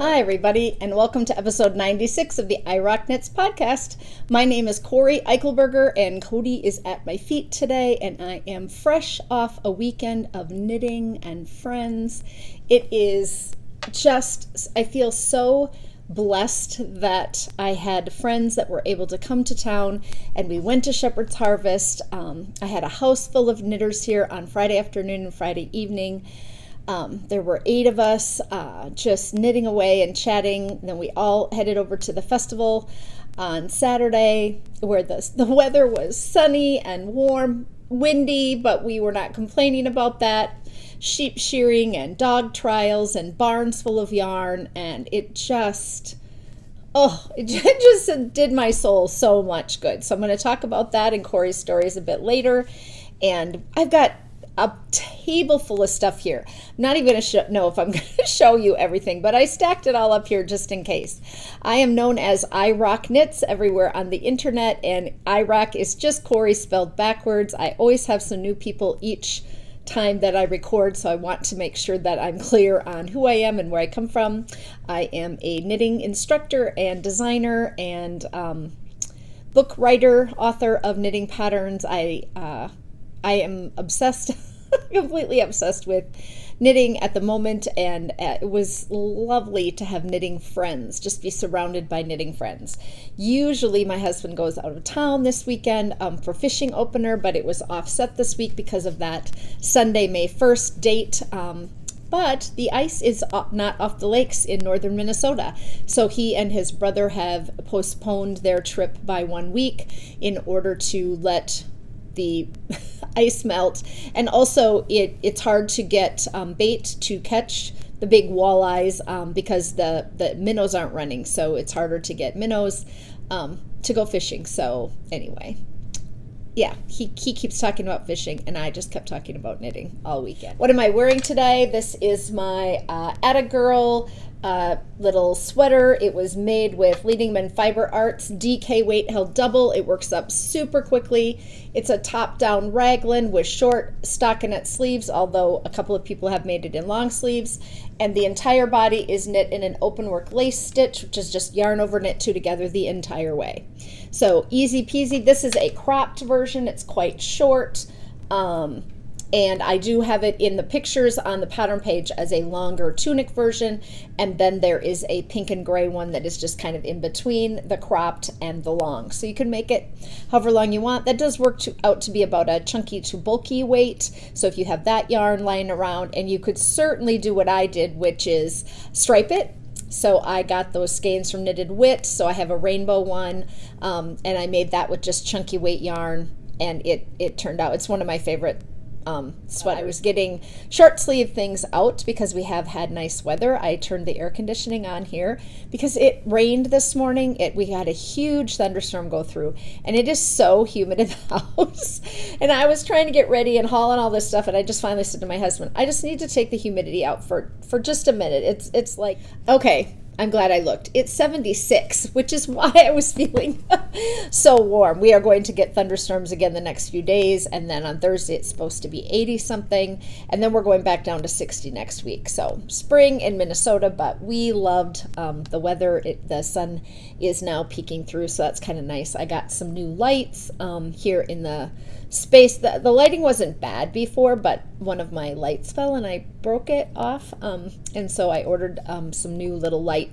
Hi, everybody, and welcome to episode 96 of the I Rock Knits podcast. My name is Cori Eichelberger, and Cody is at my feet today, and I am fresh off a weekend of knitting and friends. It is just, I feel so blessed that I had friends that were able to come to town, and we went to Shepherd's Harvest. I had a house full of knitters here on Friday afternoon and Friday evening. There were 8 of us just knitting away and chatting. Then we all headed over to the festival on Saturday, where the weather was sunny and warm, windy, but we were not complaining about that. Sheep shearing and dog trials and barns full of yarn, and it just did my soul so much good. So I'm going to talk about that in Cori's stories a bit later, and I've got a table full of stuff here. I'm not even going to know if I'm going to show you everything, but I stacked it all up here just in case. I am known as I Rock Knits everywhere on the internet, and I Rock is just Cori spelled backwards. I always have some new people each time that I record, so I want to make sure that I'm clear on who I am and where I come from. I am a knitting instructor and designer and book writer, author of knitting patterns. I am obsessed, completely obsessed with knitting at the moment, and it was lovely to have knitting friends, just be surrounded by knitting friends. Usually my husband goes out of town this weekend for fishing opener, but it was offset this week because of that Sunday, May 1st date. But the ice is not off the lakes in northern Minnesota. So he and his brother have postponed their trip by 1 week in order to let the ice melt. And also it's hard to get bait to catch the big walleyes because the minnows aren't running. So it's harder to get minnows to go fishing. So anyway, yeah, he keeps talking about fishing, and I just kept talking about knitting all weekend. What am I wearing today? This is my Atta Girl little sweater. It was made with Leading Men Fiber Arts. DK weight held double. It works up super quickly. It's a top-down raglan with short stockinette sleeves, although a couple of people have made it in long sleeves. And the entire body is knit in an open work lace stitch, which is just yarn over knit 2 together the entire way. So easy peasy. This is a cropped version. It's quite short. And I do have it in the pictures on the pattern page as a longer tunic version. And then there is a pink and gray one that is just kind of in between the cropped and the long. So you can make it however long you want. That does work out to be about a chunky to bulky weight. So if you have that yarn lying around, and you could certainly do what I did, which is stripe it. So I got those skeins from Knitted Wit. So I have a rainbow one, and I made that with just chunky weight yarn. And it turned out, it's one of my favorite sweater. I was getting short sleeve things out because we have had nice weather. I turned the air conditioning on here because it rained this morning. We had a huge thunderstorm go through, and it is so humid in the house. And I was trying to get ready and haul and all this stuff, and I just finally said to my husband, I just need to take the humidity out for just a minute. It's like, okay, I'm glad I looked. It's 76, which is why I was feeling so warm. We are going to get thunderstorms again the next few days, and then on Thursday it's supposed to be 80 something, and then we're going back down to 60 next week. So spring in Minnesota, but we loved the weather. The sun is now peeking through, so that's kind of nice. I got some new lights here in the space. The lighting wasn't bad before, but one of my lights fell and I broke it off, and so I ordered some new little lights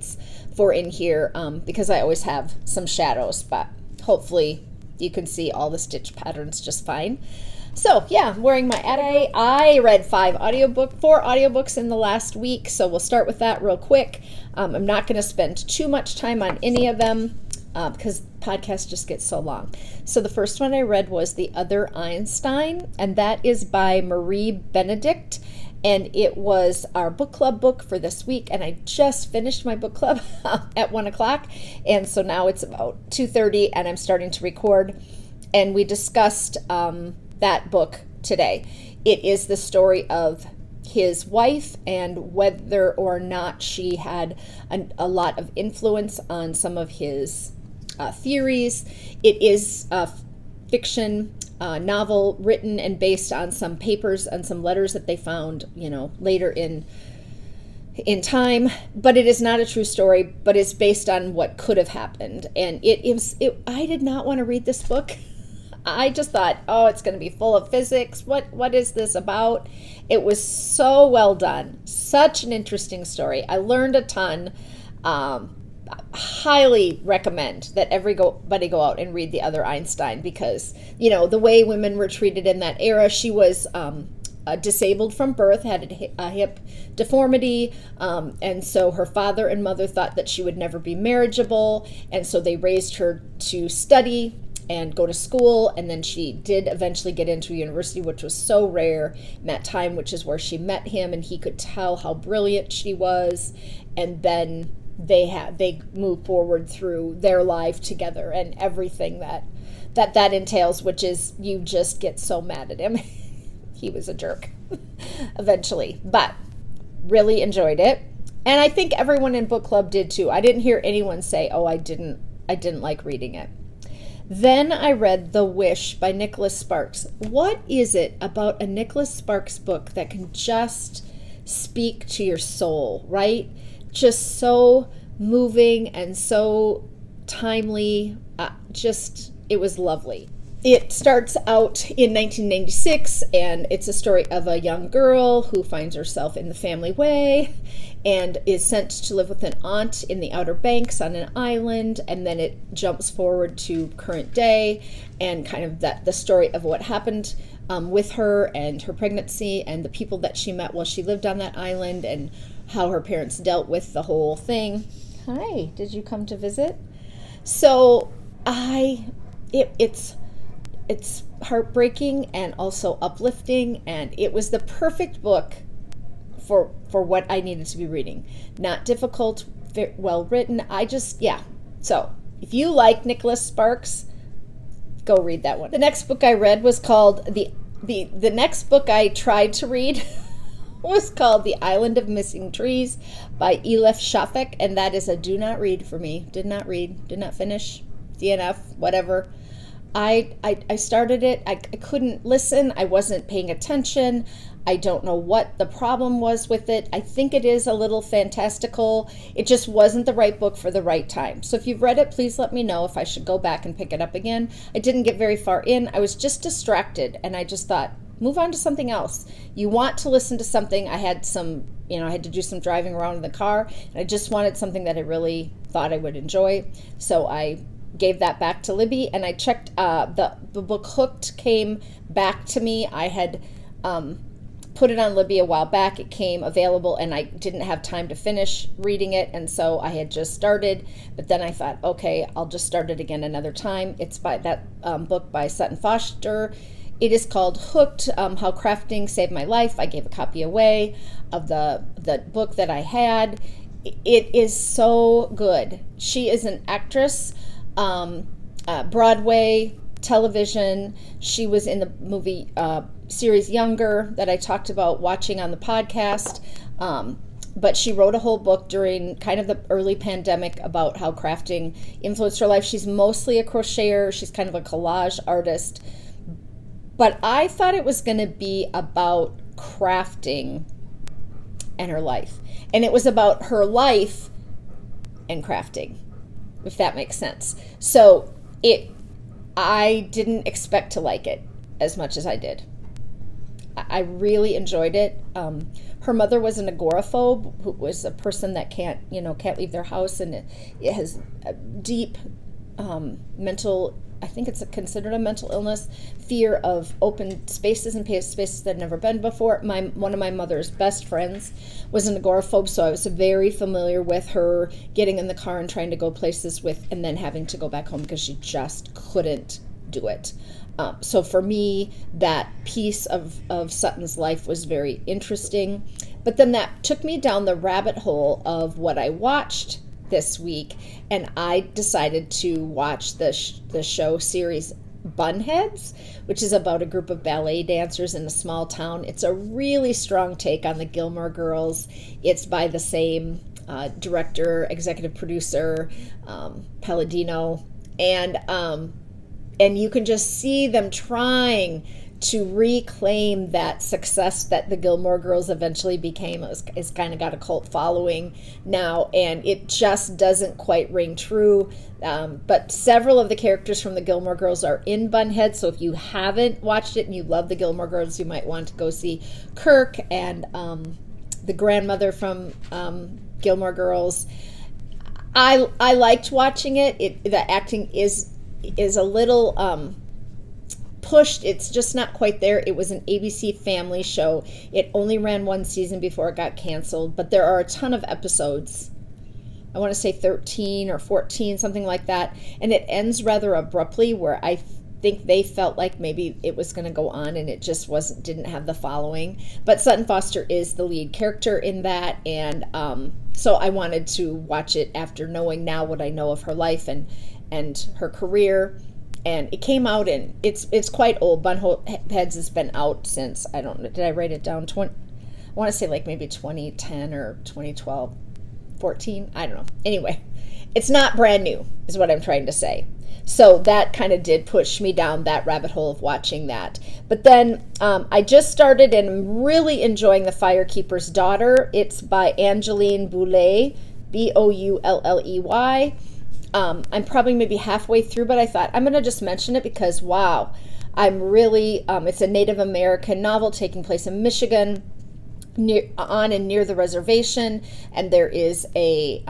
for in here because I always have some shadows, but hopefully you can see all the stitch patterns just fine. So yeah, I'm wearing my Atta. I read 4 audiobooks in the last week, so we'll start with that real quick. I'm not going to spend too much time on any of them because podcasts just get so long. So the first one I read was The Other Einstein, and that is by Marie Benedict. And it was our book club book for this week, and I just finished my book club at 1 o'clock, and so now it's about 2:30, and I'm starting to record, and we discussed that book today. It is the story of his wife and whether or not she had a lot of influence on some of his theories. It is a fiction novel written and based on some papers and some letters that they found, later in in time, but it is not a true story, but it's based on what could have happened. And I did not want to read this book. I just thought, oh, it's going to be full of physics. What is this about? It was so well done. Such an interesting story. I learned a ton. Highly recommend that everybody go out and read the other Einstein, because, the way women were treated in that era, she was disabled from birth, had a hip deformity, and so her father and mother thought that she would never be marriageable, and so they raised her to study and go to school, and then she did eventually get into university, which was so rare in that time, which is where she met him, and he could tell how brilliant she was, and then they move forward through their life together and everything that entails, which is you just get so mad at him. He was a jerk eventually, but really enjoyed it. And I think everyone in book club did too. I didn't hear anyone say, oh, I didn't like reading it. Then I read The Wish by Nicholas Sparks. What is it about a Nicholas Sparks book that can just speak to your soul, right? Just so moving and so timely. It was lovely. It starts out in 1996, and it's a story of a young girl who finds herself in the family way and is sent to live with an aunt in the Outer Banks on an island, and then it jumps forward to current day and kind of the story of what happened with her and her pregnancy and the people that she met while she lived on that island and how her parents dealt with the whole thing. Hi, did you come to visit? So it's heartbreaking and also uplifting, and it was the perfect book for what I needed to be reading. Not difficult, well written. So if you like Nicholas Sparks, go read that one. The next book I read was called the next book I tried to read was called The Island of Missing Trees by Elif Shafak, and that is a do not read for me. Did not read, did not finish, DNF, whatever. I started it. I couldn't listen. I wasn't paying attention. I don't know what the problem was with it. I think it is a little fantastical. It just wasn't the right book for the right time. So if you've read it, please let me know if I should go back and pick it up again. I didn't get very far in. I was just distracted, and I just thought, move on to something else. You want to listen to something. I had to do some driving around in the car, and I just wanted something that I really thought I would enjoy. So I gave that back to Libby, and I checked the book Hooked came back to me. I had put it on Libby a while back. It came available, and I didn't have time to finish reading it, and so I had just started, but then I thought, okay, I'll just start it again another time. It's by that book by Sutton Foster. It is called Hooked, How Crafting Saved My Life. I gave a copy away of the book that I had. It is so good. She is an actress, Broadway, television. She was in the movie series Younger that I talked about watching on the podcast. But she wrote a whole book during kind of the early pandemic about how crafting influenced her life. She's mostly a crocheter. She's kind of a collage artist. But I thought it was going to be about crafting and her life. And it was about her life and crafting, if that makes sense. So I didn't expect to like it as much as I did. I really enjoyed it. Her mother was an agoraphobe, who was a person that can't leave their house, and it has a deep mental, I think it's considered a mental illness, fear of open spaces and spaces that had never been before. One of my mother's best friends was an agoraphobe, so I was very familiar with her getting in the car and trying to go places and then having to go back home because she just couldn't do it. So for me, that piece of Sutton's life was very interesting. But then that took me down the rabbit hole of what I watched this week, and I decided to watch the show series Bunheads, which is about a group of ballet dancers in a small town. It's a really strong take on the Gilmore Girls. It's by the same director, executive producer, Palladino, and you can just see them trying to reclaim that success that the Gilmore Girls eventually became. It's kind of got a cult following now, and it just doesn't quite ring true. But several of the characters from the Gilmore Girls are in Bunheads, so if you haven't watched it and you love the Gilmore Girls, you might want to go see Kirk and the grandmother from Gilmore Girls. I liked watching it. The acting is a little pushed. It's just not quite there. It was an ABC family show. It only ran one season before it got canceled, but there are a ton of episodes. I want to say 13 or 14, something like that. And it ends rather abruptly, where I think they felt like maybe it was going to go on and it just didn't have the following. But Sutton Foster is the lead character in that, and so I wanted to watch it after knowing now what I know of her life and her career. And it came out it's quite old. Bunheads has been out since, I don't know, did I write it down? I want to say like maybe 2010 or 2012, 14, I don't know. Anyway, it's not brand new is what I'm trying to say. So that kind of did push me down that rabbit hole of watching that. But then I just started and I'm really enjoying The Firekeeper's Daughter. It's by Angeline Boulley, Boulley. I'm probably maybe halfway through, but I thought I'm going to just mention it because, wow, I'm really, it's a Native American novel taking place in Michigan, on and near the reservation, and there is a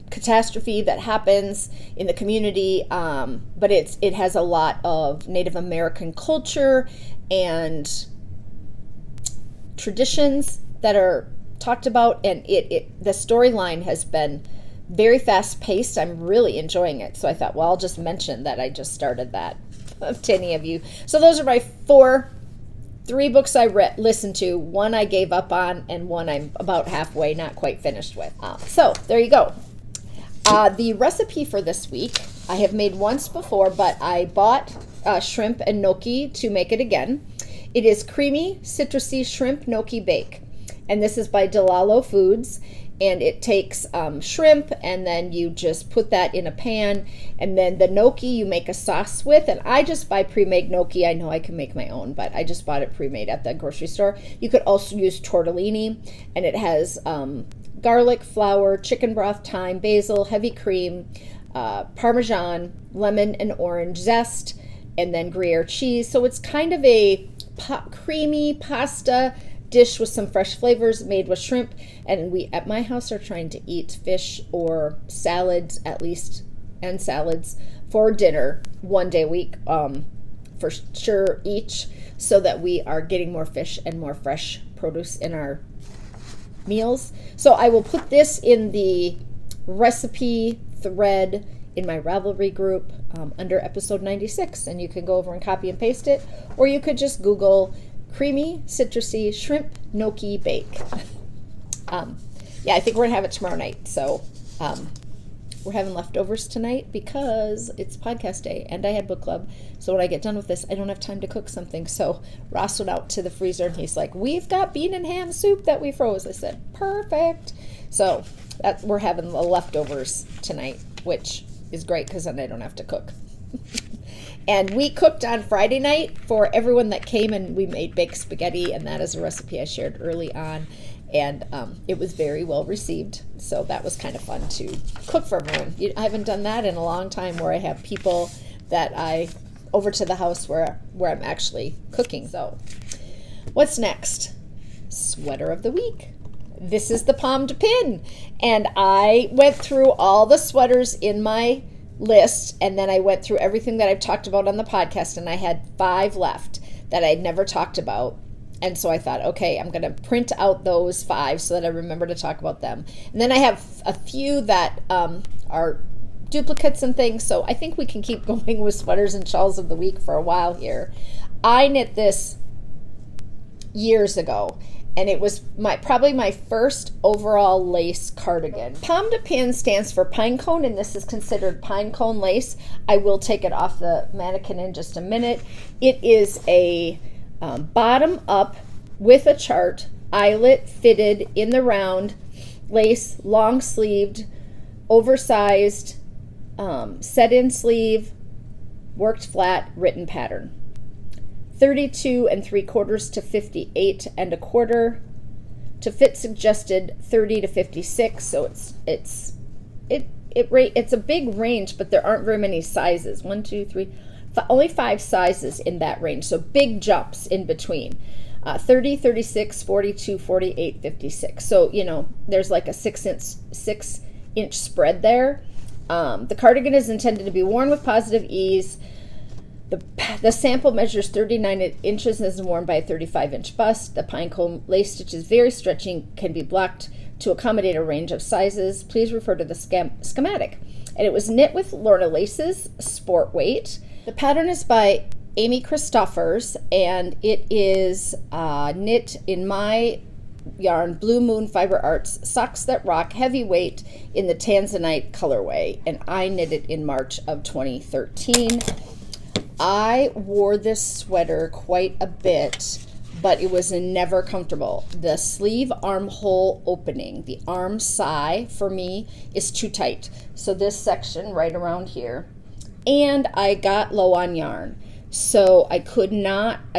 catastrophe that happens in the community, but it has a lot of Native American culture and traditions that are talked about, and the storyline has been very fast paced. I'm really enjoying it. So I thought, well, I'll just mention that I just started that to any of you. So those are my 3 books I listened to. One I gave up on, and one I'm about halfway, not quite finished with. So there you go. The recipe for this week, I have made once before, but I bought shrimp and gnocchi to make it again. It is creamy, citrusy shrimp gnocchi bake. And this is by Dellalo Foods. And it takes shrimp, and then you just put that in a pan, and then the gnocchi you make a sauce with. And I just buy pre-made gnocchi. I know I can make my own, but I just bought it pre-made at the grocery store. You could also use tortellini, and it has garlic, flour, chicken broth, thyme, basil, heavy cream, Parmesan, lemon and orange zest, and then Gruyere cheese. So it's kind of a creamy pasta dish with some fresh flavors made with shrimp. And we at my house are trying to eat fish or salads at least, and salads for dinner one day a week for sure each, so that we are getting more fish and more fresh produce in our meals. So I will put this in the recipe thread in my Ravelry group under episode 96, and you can go over and copy and paste it, or you could just Google creamy citrusy shrimp gnocchi bake. Yeah, I think we're gonna have it tomorrow night. So we're having leftovers tonight because it's podcast day and I had book club. So when I get done with this, I don't have time to cook something. So Ross went out to the freezer and he's like, "We've got bean and ham soup that we froze." I said, "Perfect." So we're having the leftovers tonight, which is great because then I don't have to cook. And we cooked on Friday night for everyone that came, and we made baked spaghetti, and that is a recipe I shared early on, and it was very well received. So that was kind of fun to cook for everyone. I haven't done that in a long time, where I have people that over to the house where I'm actually cooking. So what's next? Sweater of the week. This is the Pomme De Pin, and I went through all the sweaters in my list, and then I went through everything that I've talked about on the podcast, and I had 5 left that I'd never talked about. And so I thought, okay, I'm going to print out those 5 so that I remember to talk about them. And then I have a few that are duplicates and things, so I think we can keep going with sweaters and shawls of the week for a while here. I knit this years ago, and it was probably my first overall lace cardigan. Pomme De Pin stands for pine cone, and this is considered pine cone lace. I will take it off the mannequin in just a minute. It is a bottom up with a chart, eyelet fitted in the round, lace, long sleeved, oversized, set in sleeve, worked flat, written pattern. 32 3/4 to 58 1/4. To fit suggested 30 to 56, so it's a big range, but there aren't very many sizes. 1, 2, 3, only 5 sizes in that range, so big jumps in between. 30, 36, 42, 48, 56. So, you know, there's like a 6-inch spread there. The cardigan is intended to be worn with positive ease. The sample measures 39 inches and is worn by a 35-inch bust. The pinecone lace stitch is very stretchy, can be blocked to accommodate a range of sizes. Please refer to the schematic. And it was knit with Lorna laces, sport weight. The pattern is by Amy Christoffers, and it is knit in my yarn Blue Moon Fiber Arts Socks That Rock heavyweight in the Tanzanite colorway, and I knit it in March of 2013. I wore this sweater quite a bit, but it was never comfortable. The sleeve armhole opening, the arm side for me is too tight. So this section right around here, and I got low on yarn. So I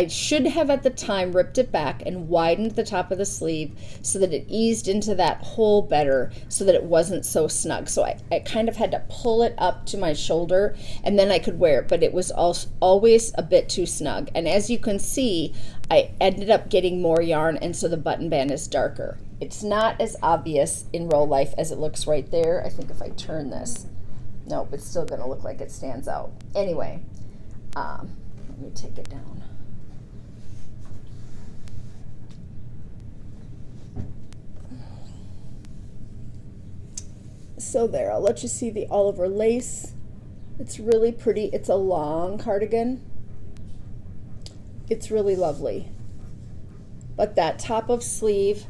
should have at the time ripped it back and widened the top of the sleeve so that it eased into that hole better so that it wasn't so snug. So I kind of had to pull it up to my shoulder and then I could wear it, but it was always a bit too snug. And as you can see, I ended up getting more yarn, and so the button band is darker. It's not as obvious in real life as it looks right there. I think if I turn this, nope, it's still gonna look like it stands out. Anyway, let me take it down. So there, I'll let you see the Oliver lace. It's really pretty. It's a long cardigan. It's really lovely. But that top of sleeve,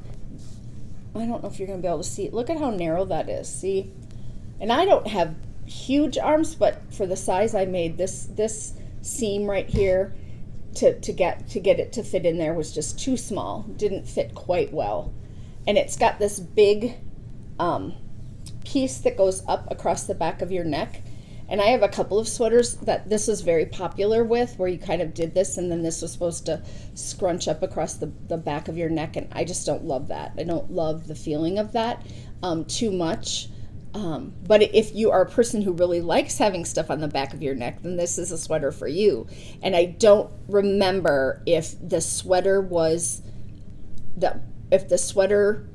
I don't know if you're going to be able to see it. Look at how narrow that is. See? And I don't have huge arms, but for the size I made, this seam right here to get it to fit in there was just too small. Didn't fit quite well. And it's got this big piece that goes up across the back of your neck. And I have a couple of sweaters that this was very popular with, where you kind of did this and then this was supposed to scrunch up across the back of your neck, and I just don't love that. I don't love the feeling of that too much. But if you are a person who really likes having stuff on the back of your neck, then this is a sweater for you. And I don't remember if the sweater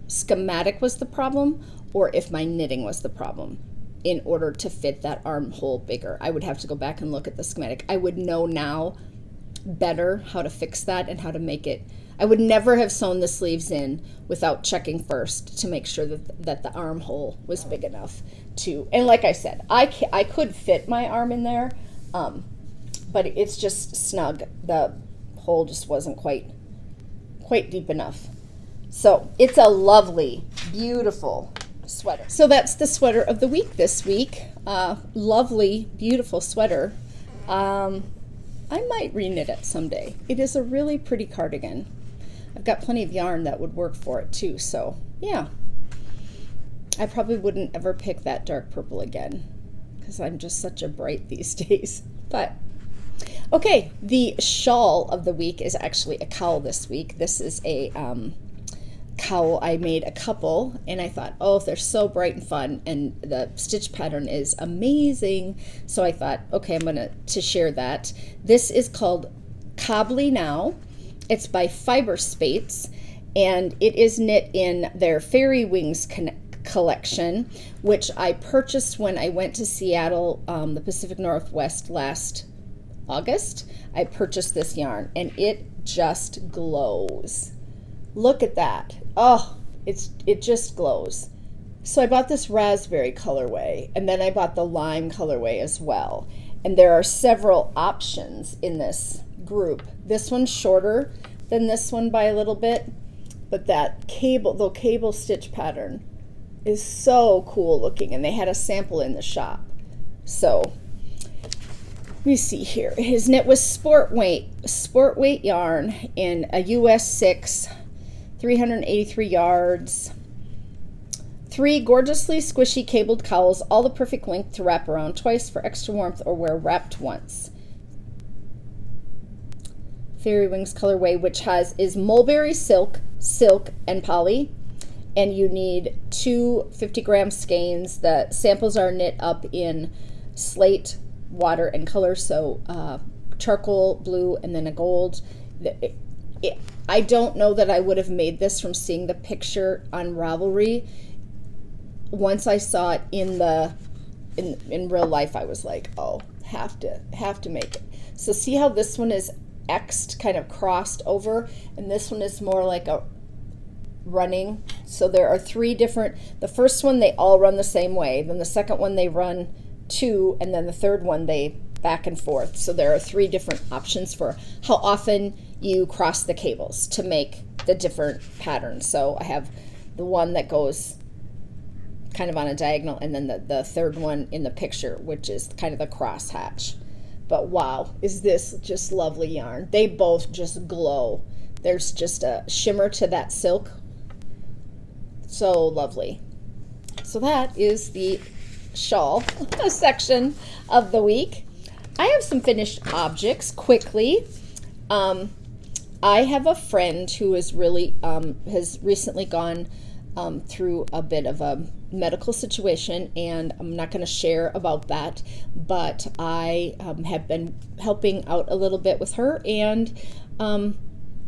schematic was the problem or if my knitting was the problem in order to fit that armhole bigger. I would have to go back and look at the schematic. I would know now better how to fix that and how to make it. I would never have sewn the sleeves in without checking first to make sure that the armhole was big enough to, and like I said, I could fit my arm in there, but it's just snug. The hole just wasn't quite deep enough. So it's a lovely, beautiful sweater. So that's the sweater of the week this week. Lovely, beautiful sweater. I might reknit it someday. It is a really pretty cardigan. I've got plenty of yarn that would work for it too, so yeah. I probably wouldn't ever pick that dark purple again because I'm just such a bright these days. But okay, the shawl of the week is actually a cowl this week. This is a cowl. I made a couple and I thought, oh, they're so bright and fun, and the stitch pattern is amazing, so I thought, okay, I'm gonna share that. This is called Coblynau. It's by Fyberspates, and it is knit in their Fairy Wings collection, which I purchased when I went to Seattle, the Pacific Northwest last August. I purchased this yarn and it just glows. Look at that. Oh, it just glows. So I bought this raspberry colorway, and then I bought the lime colorway as well. And there are several options in this group. This one's shorter than this one by a little bit, but the cable stitch pattern is so cool looking, and they had a sample in the shop. So let me see here. It is knit with sport weight yarn in a US 6, 383 yards. 3 gorgeously squishy cabled cowls, all the perfect length to wrap around twice for extra warmth or wear wrapped once. Fairy Wings colorway, which is mulberry silk, and poly. And you need 2 50-gram skeins. The samples are knit up in slate, water, and color, so charcoal, blue, and then a gold. I don't know that I would have made this from seeing the picture on Ravelry. Once I saw it in real life, I was like, oh, have to make it. So see how this one is X'd, kind of crossed over, and this one is more like a running. So there are 3 different. The first one, they all run the same way. Then the second one, they run 2, and then the third one, they back and forth. So there are 3 different options for how often you cross the cables to make the different patterns. So I have the one that goes kind of on a diagonal, and then the third one in the picture, which is kind of the cross hatch. But wow, is this just lovely yarn. They both just glow. There's just a shimmer to that silk. So lovely. So that is the shawl section of the week. I have some finished objects quickly. I have a friend who is really has recently gone through a bit of a medical situation, and I'm not going to share about that, but I have been helping out a little bit with her, and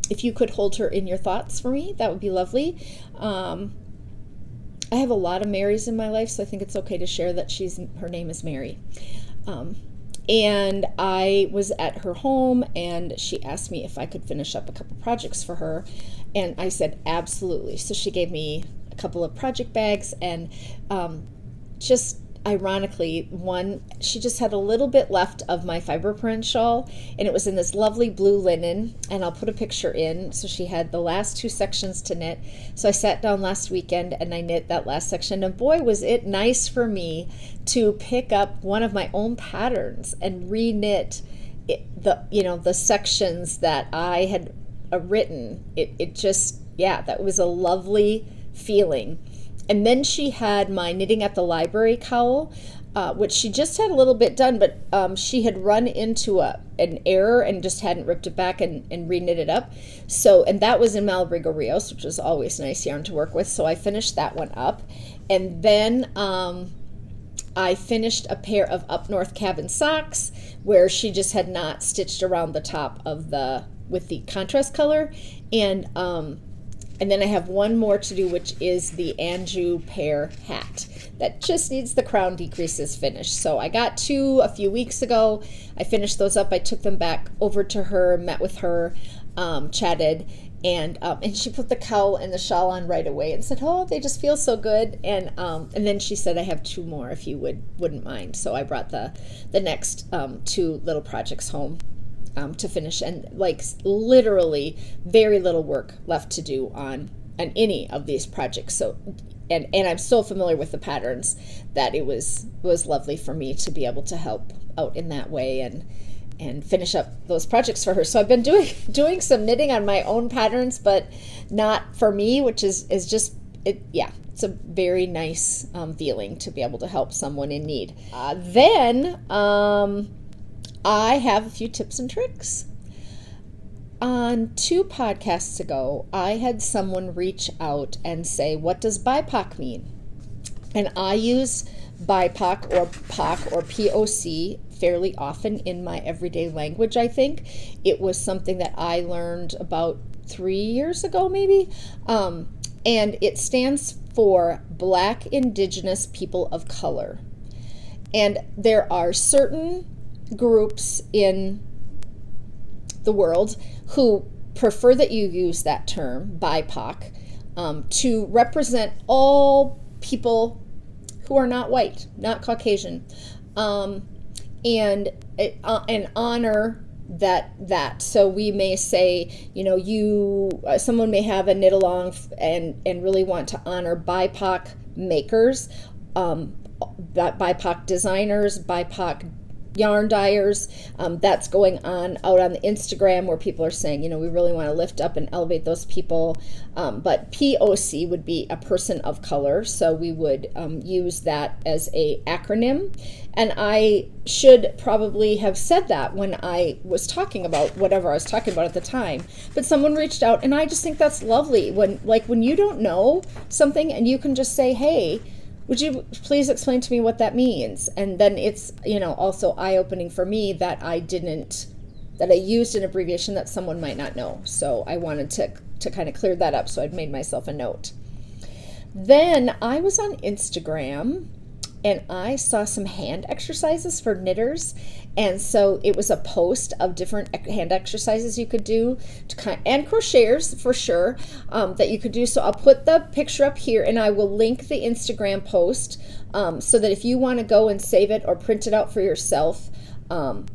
if you could hold her in your thoughts for me, that would be lovely. I have a lot of Marys in my life, so I think it's okay to share that her name is Mary. And I was at her home, and she asked me if I could finish up a couple projects for her, and I said absolutely. So she gave me a couple of project bags, and just ironically, one, she just had a little bit left of my fiber print shawl, and it was in this lovely blue linen, and I'll put a picture in. So she had the last 2 sections to knit. So I sat down last weekend and I knit that last section, and boy, was it nice for me to pick up one of my own patterns and re-knit the sections that I had written. It just, yeah, that was a lovely feeling. And then she had my Knitting at the Library cowl, which she just had a little bit done, but she had run into an error and just hadn't ripped it back and re-knit it up. So, and that was in Malabrigo Rios, which was always nice yarn to work with. So I finished that one up. And then I finished a pair of Up North Cabin socks where she just had not stitched around the top of with the contrast color. And then I have one more to do, which is the Anjou Pear hat that just needs the crown decreases finished. So I got 2 a few weeks ago. I finished those up. I took them back over to her, met with her, chatted, and she put the cowl and the shawl on right away and said, "Oh, they just feel so good." And then she said, "I have 2 more if you wouldn't mind." So I brought the next 2 little projects home to finish, and like literally very little work left to do on any of these projects. So and I'm so familiar with the patterns that it was lovely for me to be able to help out in that way and finish up those projects for her. So I've been doing some knitting on my own patterns, but not for me, which is just it. Yeah, it's a very nice feeling to be able to help someone in need. Then I have a few tips and tricks. On 2 podcasts ago, I had someone reach out and say, "What does BiPOC mean?" And I use BiPOC or POC or POC fairly often in my everyday language, I think. It was something that I learned about 3 years ago, maybe. And it stands for Black Indigenous People of Color. And there are certain groups in the world who prefer that you use that term, BiPOC, to represent all people who are not white, not Caucasian, and honor that. So we may say, someone may have a knit along and really want to honor BiPOC makers, BiPOC designers, BiPOC yarn dyers. That's going on out on the Instagram, where people are saying, we really want to lift up and elevate those people. But POC would be a person of color. So we would use that as a acronym. And I should probably have said that when I was talking about whatever I was talking about at the time. But someone reached out, and I just think that's lovely. When you don't know something and you can just say, hey, would you please explain to me what that means? And then it's, also eye-opening for me that I used an abbreviation that someone might not know. So I wanted to kind of clear that up. So I'd made myself a note. Then I was on Instagram and I saw some hand exercises for knitters. And so it was a post of different hand exercises you could do and crocheters for sure, that you could do. So I'll put the picture up here, and I will link the Instagram post so that if you want to go and save it or print it out for yourself.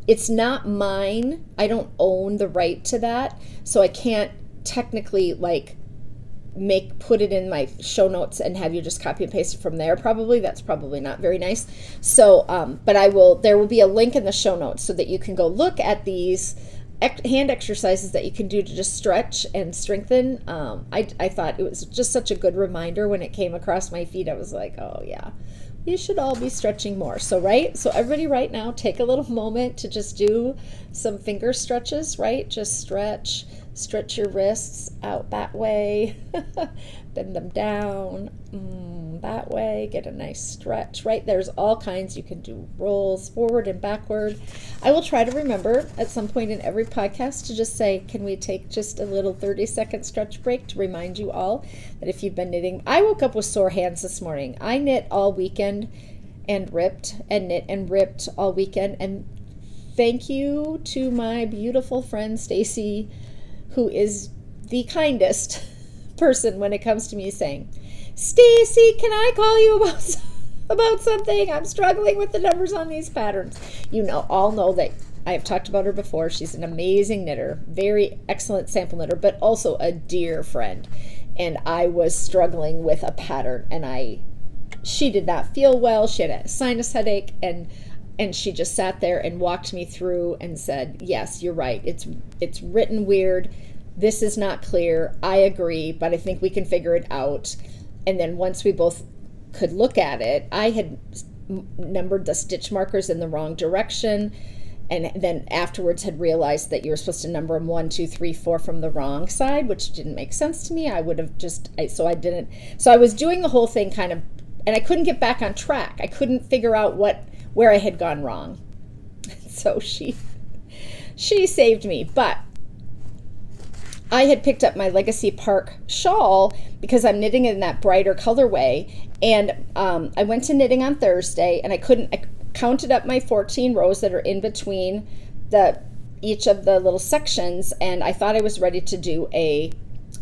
It's not mine. I don't own the right to that. So I can't technically put it in my show notes and have you just copy and paste it from there. That's probably not very nice. So but there will be a link in the show notes so that you can go look at these hand exercises that you can do to just stretch and strengthen. I thought it was just such a good reminder when it came across my feed. I was like, oh yeah, you should all be stretching more. So everybody right now, take a little moment to just do some finger stretches, right? Just stretch your wrists out that way, bend them down that way, get a nice stretch, right? There's all kinds. You can do rolls forward and backward. I will try to remember at some point in every podcast to just say, can we take just a little 30-second stretch break to remind you all that if you've been knitting. I woke up with sore hands this morning. I knit all weekend and ripped and knit and ripped all weekend. And thank you to my beautiful friend Stacy, who is the kindest person when it comes to me saying, Stacy, can I call you about something? I'm struggling with the numbers on these patterns. All know that I have talked about her before. She's an amazing knitter, very excellent sample knitter, but also a dear friend. And I was struggling with a pattern, and she did not feel well. She had a sinus headache, and she just sat there and walked me through and said, yes, you're right. It's written weird. This is not clear. I agree, but I think we can figure it out. And then once we both could look at it, I had numbered the stitch markers in the wrong direction. And then afterwards had realized that you were supposed to number them 1, 2, 3, 4 from the wrong side, which didn't make sense to me. I would have so I was doing the whole thing kind of, and I couldn't get back on track. I couldn't figure out where I had gone wrong. So she saved me. But I had picked up my Legacy Park shawl because I'm knitting in that brighter colorway. And I went to knitting on Thursday, and I counted up my 14 rows that are in between each of the little sections, and I thought I was ready to do a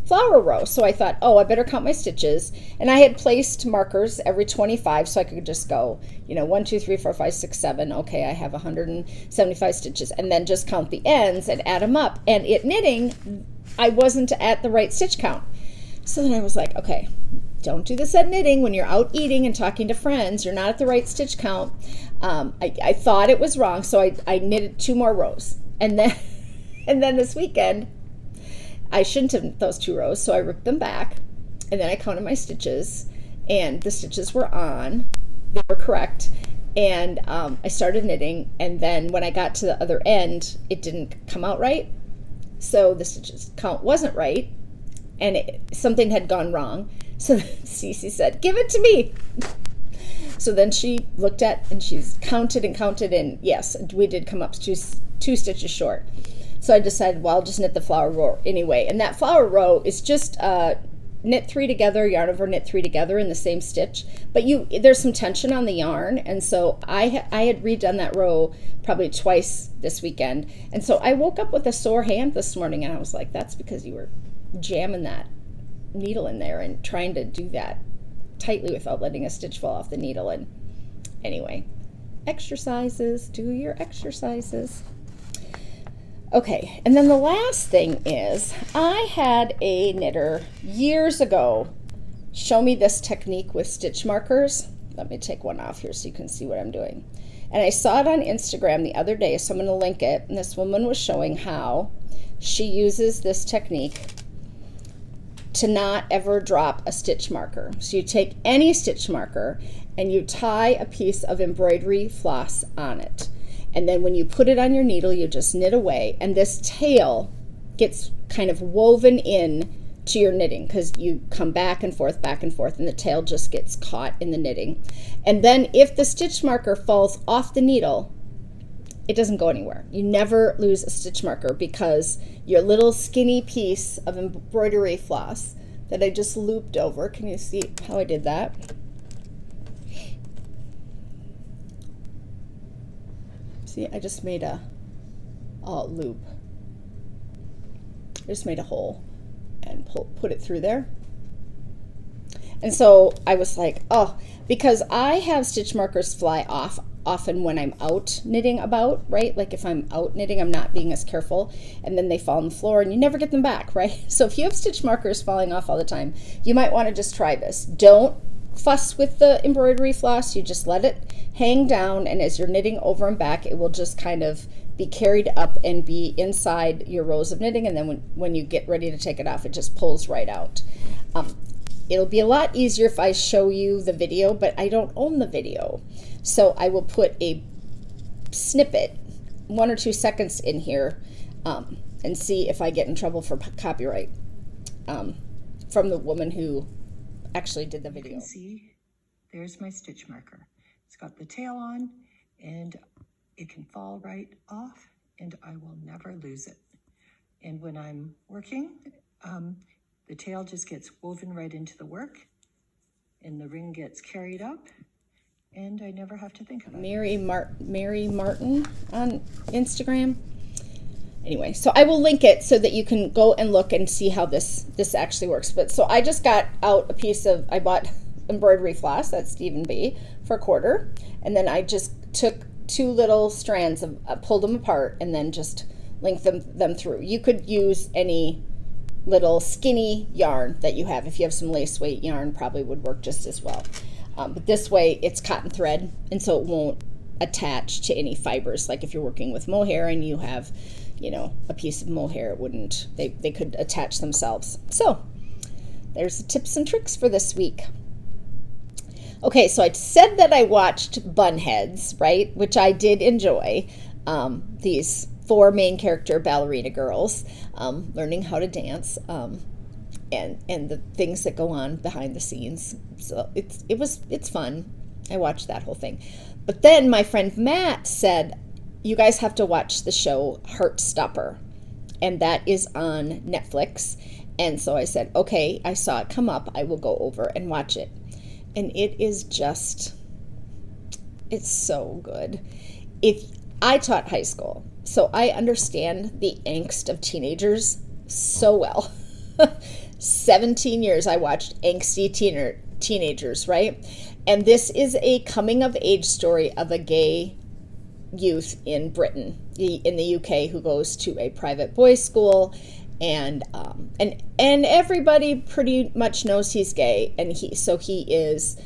flower row. So I thought, I better count my stitches. And I had placed markers every 25, so I could just go, 1, 2, 3, 4, 5, 6, 7. Okay, I have 175 stitches, and then just count the ends and add them up. And knitting, I wasn't at the right stitch count. So then I was like, okay, don't do this at knitting. When you're out eating and talking to friends, you're not at the right stitch count. I thought it was wrong, so I knitted 2 more rows. And then this weekend, I shouldn't have knit those 2 rows, so I ripped them back, and then I counted my stitches, and the stitches were on. They were correct. And I started knitting, and then when I got to the other end, it didn't come out right. So the stitches count wasn't right, and something had gone wrong. So Cece said, give it to me. So then she looked at, and she's counted, and yes, we did come up to 2 stitches short. So I decided, well, I'll just knit the flower row anyway. And that flower row is just knit 3 together, yarn over, knit 3 together in the same stitch. But there's some tension on the yarn, and so I had redone that row probably twice this weekend. And so I woke up with a sore hand this morning, and I was like, that's because you were jamming that needle in there and trying to do that tightly without letting a stitch fall off the needle. And anyway, exercises, do your exercises. Okay, and then the last thing is, I had a knitter years ago show me this technique with stitch markers. Let me take one off here so you can see what I'm doing. And I saw it on Instagram the other day, so I'm going to link it. And this woman was showing how she uses this technique to not ever drop a stitch marker. So you take any stitch marker and you tie a piece of embroidery floss on it. And then when you put it on your needle, you just knit away. And this tail gets kind of woven in to your knitting because you come back and forth, and the tail just gets caught in the knitting. And then if the stitch marker falls off the needle, it doesn't go anywhere. You never lose a stitch marker because your little skinny piece of embroidery floss that I just looped over, can you see how I did that? See, I just made a loop. I just made a hole and put it through there. And so I was like, oh, because I have stitch markers fly off often when I'm out knitting about, right? Like if I'm out knitting, I'm not being as careful, and then they fall on the floor and you never get them back, right? So if you have stitch markers falling off all the time, you might want to just try this. Don't fuss with the embroidery floss. You just let it hang down, and as you're knitting over and back, it will just kind of be carried up and be inside your rows of knitting, and then when you get ready to take it off, it just pulls right out. It'll be a lot easier if I show you the video, but I don't own the video. So I will put a snippet, 1 or 2 seconds in here, and see if I get in trouble for copyright from the woman who actually did the video. You can see there's my stitch marker. It's got the tail on, and it can fall right off, and I will never lose it. And when I'm working, the tail just gets woven right into the work, and the ring gets carried up, and I never have to think about it. Mary Martin on Instagram. Anyway, so I will link it so that you can go and look and see how this actually works. But so I just got out a piece of, I bought embroidery floss, that's Stephen B, for $1, and then I just took 2 little strands of pulled them apart and then just linked them through. You could use any little skinny yarn that you have. If you have some lace weight yarn, probably would work just as well. But this way it's cotton thread, and so it won't attach to any fibers. Like if you're working with mohair and you have, you know, a piece of mohair, it wouldn't, they could attach themselves. So there's the tips and tricks for this week. Okay, so I said that I watched Bunheads, right, which I did enjoy. These 4 main character ballerina girls learning how to dance, and the things that go on behind the scenes. So it's fun. I watched that whole thing. But then my friend Matt said, you guys have to watch the show Heartstopper, and that is on Netflix. And so I said, okay, I saw it come up, I will go over and watch it. And it is just, it's so good. I taught high school, so I understand the angst of teenagers so well. 17 years I watched angsty teenagers, right? And this is a coming of age story of a gay youth in Britain, in the UK, who goes to a private boys' school, and everybody pretty much knows he's gay, and he is,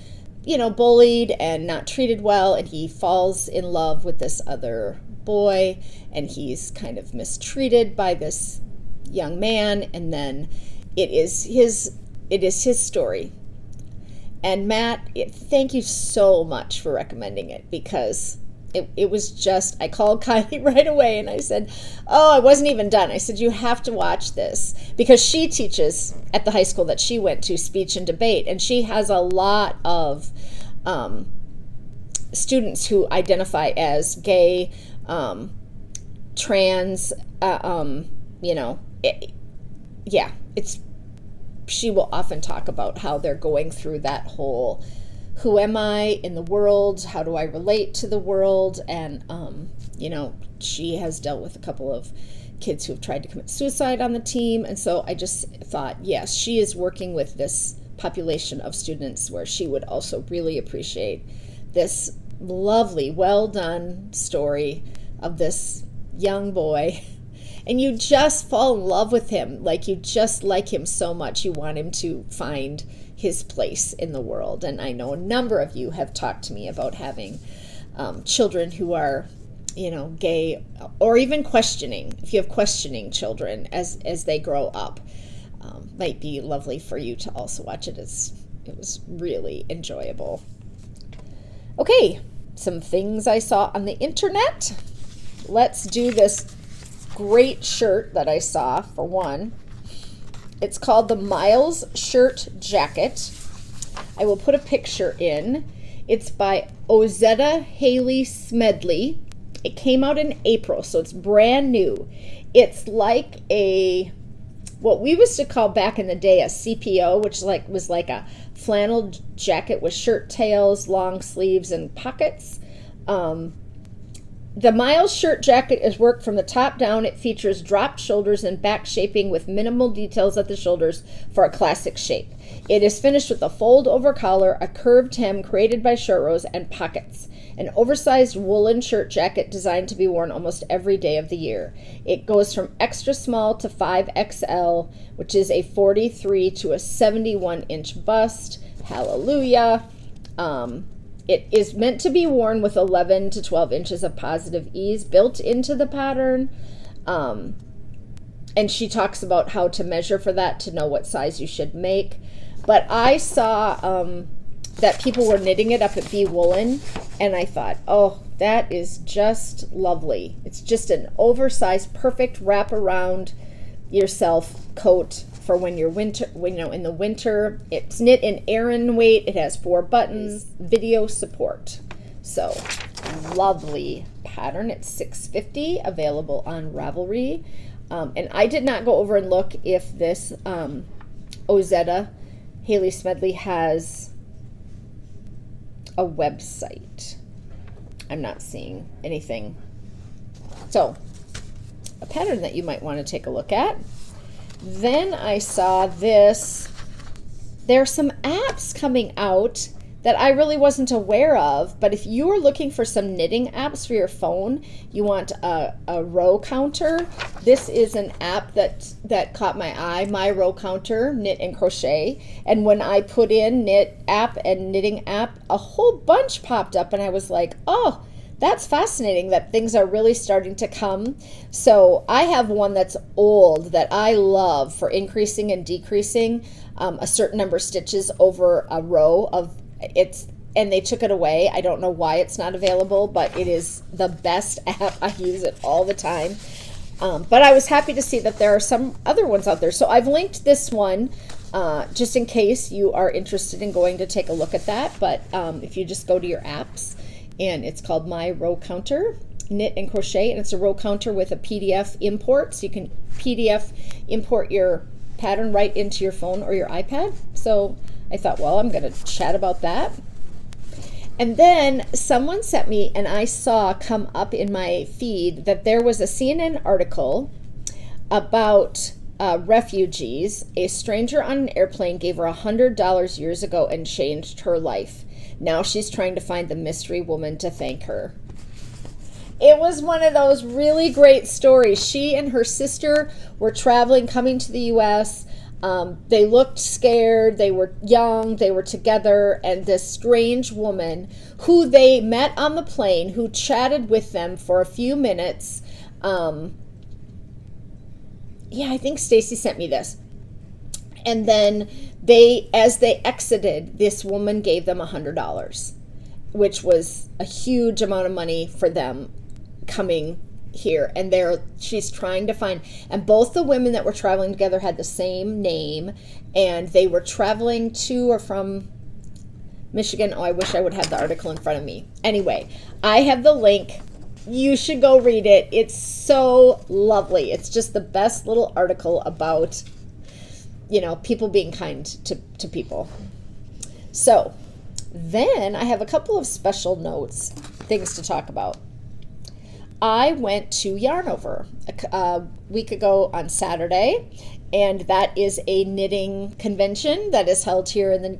you know, bullied and not treated well, and he falls in love with this other boy, and he's kind of mistreated by this young man, and then it is his story. And Matt, thank you so much for recommending it, because it was just, I called Kylie right away and I said, oh, I wasn't even done. I said, you have to watch this, because she teaches at the high school that she went to speech and debate, and she has a lot of students who identify as gay, trans, you know, she will often talk about how they're going through that whole, who am I in the world? How do I relate to the world? And, you know, she has dealt with a couple of kids who have tried to commit suicide on the team. And so I just thought, yes, she is working with this population of students where she would also really appreciate this lovely, well done story of this young boy. And you just fall in love with him. Like, you just like him so much. You want him to find his place in the world. And I know a number of you have talked to me about having children who are, gay, or even questioning, if you have questioning children as they grow up, might be lovely for you to also watch it. It was really enjoyable. Okay, some things I saw on the internet. Let's do this great shirt that I saw, for one. It's called the Miles Shirt Jacket. I will put a picture in. It's by Ozetta, Hailey, Smedley. It came out in April, so it's brand new. It's like what we used to call back in the day a CPO, which was like a flannel jacket with shirt tails, long sleeves, and pockets. The Miles Shirt Jacket is worked from the top down. It features dropped shoulders and back shaping with minimal details at the shoulders for a classic shape. It is finished with a fold-over collar, a curved hem created by short rows, and pockets. An oversized woolen shirt jacket designed to be worn almost every day of the year. It goes from extra small to 5XL, which is a 43 to a 71-inch bust. Hallelujah. It is meant to be worn with 11 to 12 inches of positive ease built into the pattern. And she talks about how to measure for that to know what size you should make. But I saw that people were knitting it up at Bee Woolen, and I thought, oh, that is just lovely. It's just an oversized, perfect wrap around yourself coat for when you're in the winter. It's knit in Aran weight. It has 4 buttons, video support. So lovely pattern. It's $6.50, available on Ravelry. And I did not go over and look if this Ozetta Hailey Smedley has a website. I'm not seeing anything. So a pattern that you might want to take a look at. Then I saw this. There are some apps coming out that I really wasn't aware of, but if you are looking for some knitting apps for your phone, you want a row counter. This is an app that caught my eye, My Row Counter, Knit and Crochet. And when I put in knit app and knitting app, a whole bunch popped up, and I was like, oh, that's fascinating that things are really starting to come. So I have one that's old that I love for increasing and decreasing a certain number of stitches over a row of and they took it away. I don't know why it's not available, but it is the best app. I use it all the time. But I was happy to see that there are some other ones out there. So I've linked this one just in case you are interested in going to take a look at that. But if you just go to your apps, and it's called My Row Counter, Knit and Crochet, and it's a row counter with a PDF import. So you can PDF import your pattern right into your phone or your iPad. So I thought, well, I'm going to chat about that. And then someone sent me, and I saw come up in my feed that there was a CNN article about refugees. A stranger on an airplane gave her $100 years ago and changed her life. Now she's trying to find the mystery woman to thank her. It was one of those really great stories. She and her sister were traveling, coming to the U.S., they looked scared, they were young, they were together, and this strange woman who they met on the plane, who chatted with them for a few minutes. I think Stacy sent me this. And then as they exited, this woman gave them $100, which was a huge amount of money for them coming here. And she's trying to find, and both the women that were traveling together had the same name, and they were traveling to or from Michigan. Oh, I wish I would have the article in front of me. Anyway, I have the link. You should go read it. It's so lovely. It's just the best little article about, people being kind to people. So then I have a couple of special notes, things to talk about. I went to Yarnover a week ago on Saturday, and that is a knitting convention that is held here in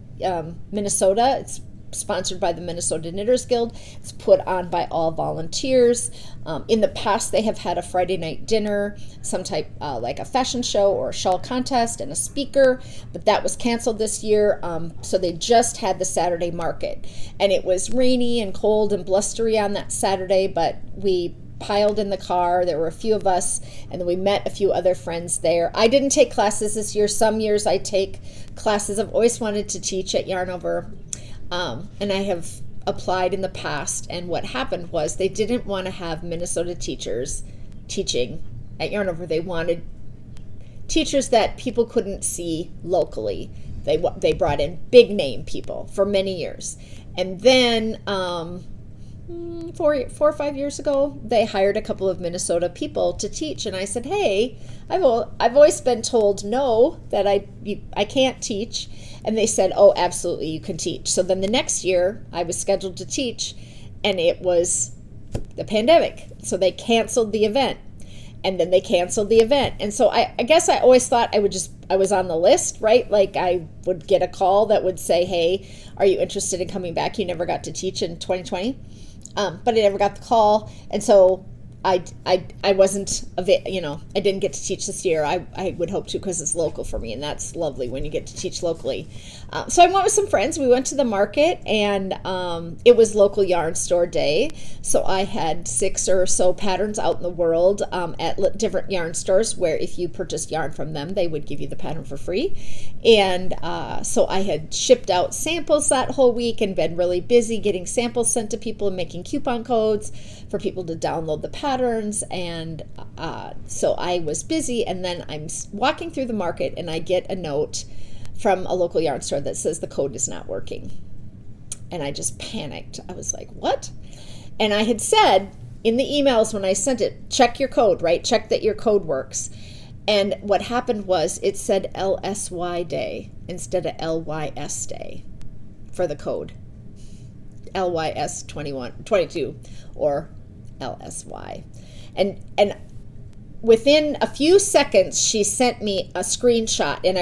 Minnesota. It's sponsored by the Minnesota Knitters Guild. It's put on by all volunteers. In the past, they have had a Friday night dinner, some type like a fashion show or a shawl contest and a speaker, but that was canceled this year. So they just had the Saturday market, and it was rainy and cold and blustery on that Saturday, but we piled in the car. There were a few of us, and then we met a few other friends there. I didn't take classes this year. Some years I take classes. I've always wanted to teach at Yarn Over, and I have applied in the past, and what happened was they didn't want to have Minnesota teachers teaching at Yarn Over. They wanted teachers that people couldn't see locally. They brought in big name people for many years, and then 4 or 5 years ago, they hired a couple of Minnesota people to teach, and I said, hey, I've always been told no, that I can't teach, and they said, oh, absolutely, you can teach. So then the next year, I was scheduled to teach, and it was the pandemic, so they canceled the event, and then they canceled the event, and so I guess I always thought I was on the list, right? Like I would get a call that would say, hey, are you interested in coming back? You never got to teach in 2020. But I never got the call, and so I wasn't, I didn't get to teach this year. I would hope to, because it's local for me, and that's lovely when you get to teach locally. So I went with some friends. We went to the market, and it was local yarn store day. So I had 6 or so patterns out in the world at different yarn stores, where if you purchased yarn from them, they would give you the pattern for free. And so I had shipped out samples that whole week and been really busy getting samples sent to people and making coupon codes for people to download the patterns. And so I was busy, and then I'm walking through the market, and I get a note from a local yarn store that says the code is not working. And I just panicked. I was like, what? And I had said in the emails when I sent it, check your code, right? Check that your code works. And what happened was it said LSY day instead of LYS day for the code. LYS 22 or LSY. And within a few seconds, she sent me a screenshot, and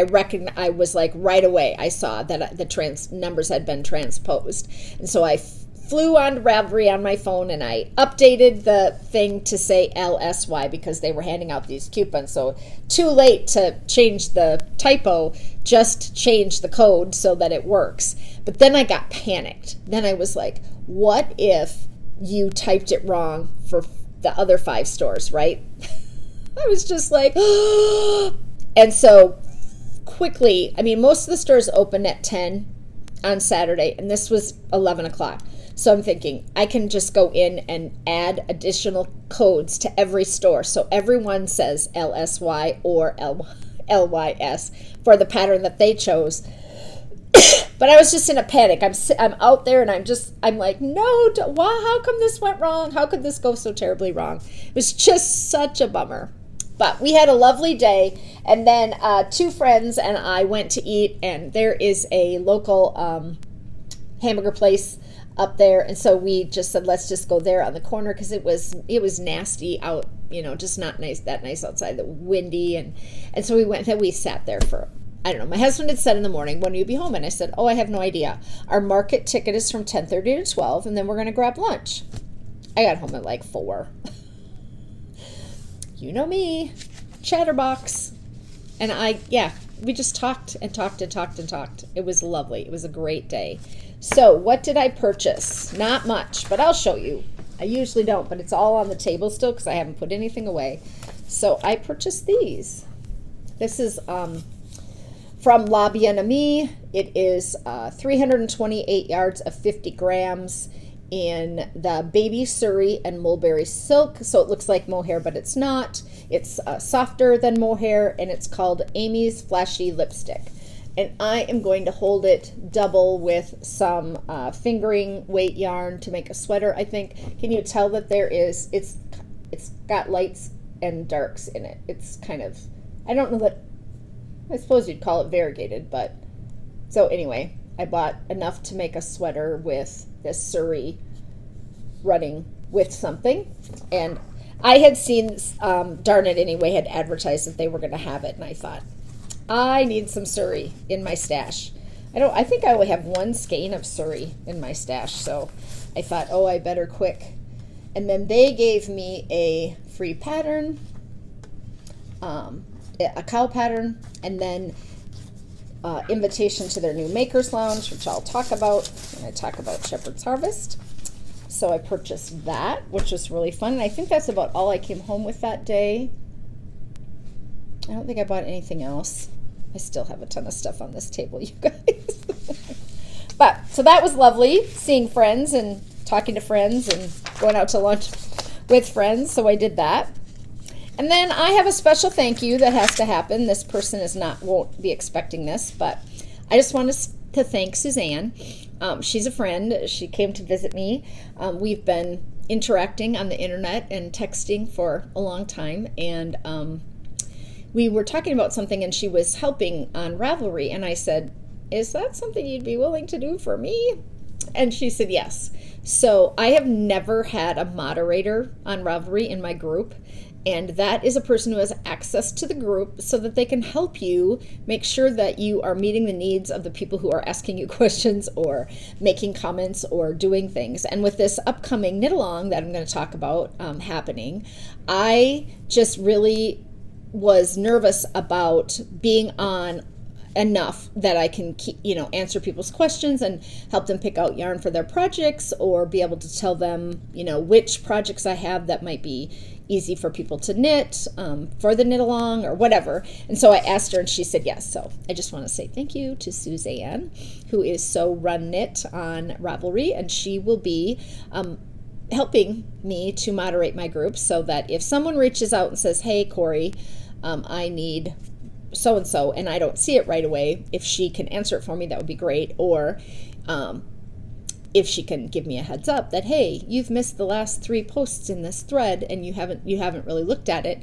I was like, right away, I saw that the numbers had been transposed. And so I flew on to Ravelry on my phone, and I updated the thing to say LSY because they were handing out these coupons. So too late to change the typo, just change the code so that it works. But then I got panicked. Then I was like, what if you typed it wrong for the other 5 stores, right? I was just like, and so quickly, most of the stores open at 10 on Saturday, and this was 11 o'clock. So I'm thinking I can just go in and add additional codes to every store. So everyone says LSY or LYS for the pattern that they chose. But I was just in a panic. I'm out there, and I'm like, no, how come this went wrong? How could this go so terribly wrong? It was just such a bummer. But we had a lovely day, and then 2 friends and I went to eat, and there is a local hamburger place up there, and so we just said, let's just go there on the corner, because it was nasty out, just not that nice outside, the windy, and so we went and we sat there for, I don't know. My husband had said in the morning, when will you be home? And I said, I have no idea. Our market ticket is from 10:30 to 12, and then we're going to grab lunch. I got home at like 4. You know me, chatterbox. And we just talked and talked and talked and talked. It was lovely. It was a great day. So what did I purchase? Not much, but I'll show you. I usually don't, but it's all on the table still because I haven't put anything away. So I purchased these. This is from La Bien-Aimée. It is 328 yards of 50 grams in the baby Surrey and mulberry silk. So it looks like mohair, but it's not. It's softer than mohair, and it's called Amy's Flashy Lipstick. And I am going to hold it double with some fingering weight yarn to make a sweater, I think. Can you tell that it's got lights and darks in it. It's kind of, I don't know that, I suppose you'd call it variegated, but, so anyway, I bought enough to make a sweater with this Surrey running with something, and I had seen, Darn It Anyway had advertised that they were going to have it, and I thought, I need some Surrey in my stash. I think I only have one skein of Surrey in my stash, so I thought, oh, I better quick. And then they gave me a free pattern, a cowl pattern, and then invitation to their new Makers Lounge, which I'll talk about when I talk about Shepherd's Harvest. So I purchased that, which was really fun. And I think that's about all I came home with that day. I don't think I bought anything else. I still have a ton of stuff on this table, you guys. But, so that was lovely, seeing friends and talking to friends and going out to lunch with friends. So I did that. And then I have a special thank you that has to happen. This person won't be expecting this, but I just wanted to thank Suzanne. She's a friend. She came to visit me. We've been interacting on the internet and texting for a long time, and we were talking about something, and she was helping on Ravelry, and I said, is that something you'd be willing to do for me? And she said yes. So I have never had a moderator on Ravelry in my group, and that is a person who has access to the group so that they can help you make sure that you are meeting the needs of the people who are asking you questions or making comments or doing things. And with this upcoming knit-along that I'm going to talk about happening, I just really was nervous about being on enough that I can keep, answer people's questions and help them pick out yarn for their projects, or be able to tell them, which projects I have that might be easy for people to knit for the knit along or whatever. And so I asked her and she said yes. So I just want to say thank you to Suzanne, who is So Run Knit on Ravelry, and she will be helping me to moderate my group, so that if someone reaches out and says, hey, Cori, I need so-and-so, and I don't see it right away, if she can answer it for me, that would be great. Or if she can give me a heads up that, hey, you've missed the last 3 posts in this thread and you haven't really looked at it.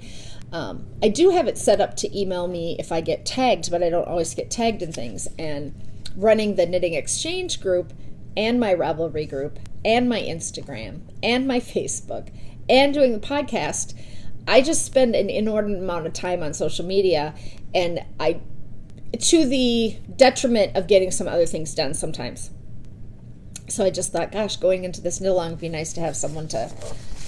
I do have it set up to email me if I get tagged, but I don't always get tagged in things. And running the Knitting Exchange group and my Ravelry group and my Instagram and my Facebook and doing the podcast, I just spend an inordinate amount of time on social media, and to the detriment of getting some other things done sometimes. So I just thought, gosh, going into this knit-along would be nice to have someone to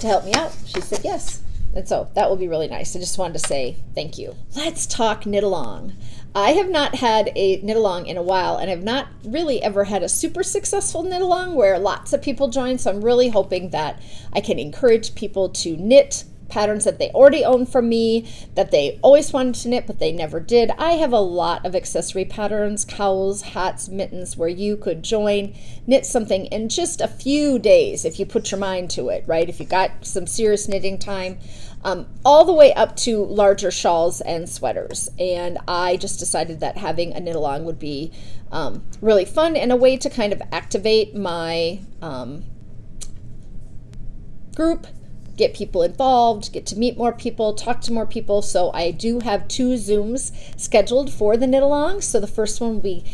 help me out. She said yes. And so that will be really nice. I just wanted to say thank you. Let's talk knit-along. I have not had a knit-along in a while, and I've not really ever had a super successful knit-along where lots of people join. So I'm really hoping that I can encourage people to knit patterns that they already own from me, that they always wanted to knit but they never did. I have a lot of accessory patterns, cowls, hats, mittens, where you could join, knit something in just a few days if you put your mind to it, right? If you got some serious knitting time, all the way up to larger shawls and sweaters. And I just decided that having a knit-along would be really fun, and a way to kind of activate my group, get people involved, get to meet more people, talk to more people. So I do have 2 Zooms scheduled for the knit-along. So the first one will be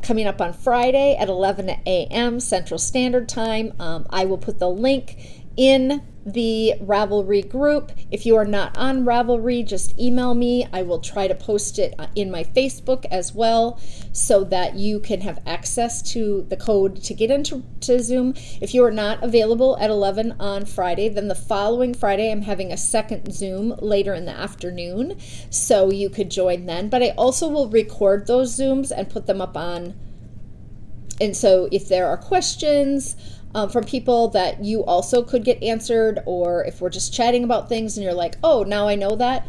coming up on Friday at 11 a.m. Central Standard Time. I will put the link in the Ravelry group. If you are not on Ravelry, just email me. I will try to post it in my Facebook as well, so that you can have access to the code to get into Zoom. If you are not available at 11 on Friday, then the following Friday I'm having a second Zoom later in the afternoon, so you could join then. But I also will record those Zooms and put them up on. And so if there are questions from people that you also could get answered, or if we're just chatting about things and you're like, oh, now I know that,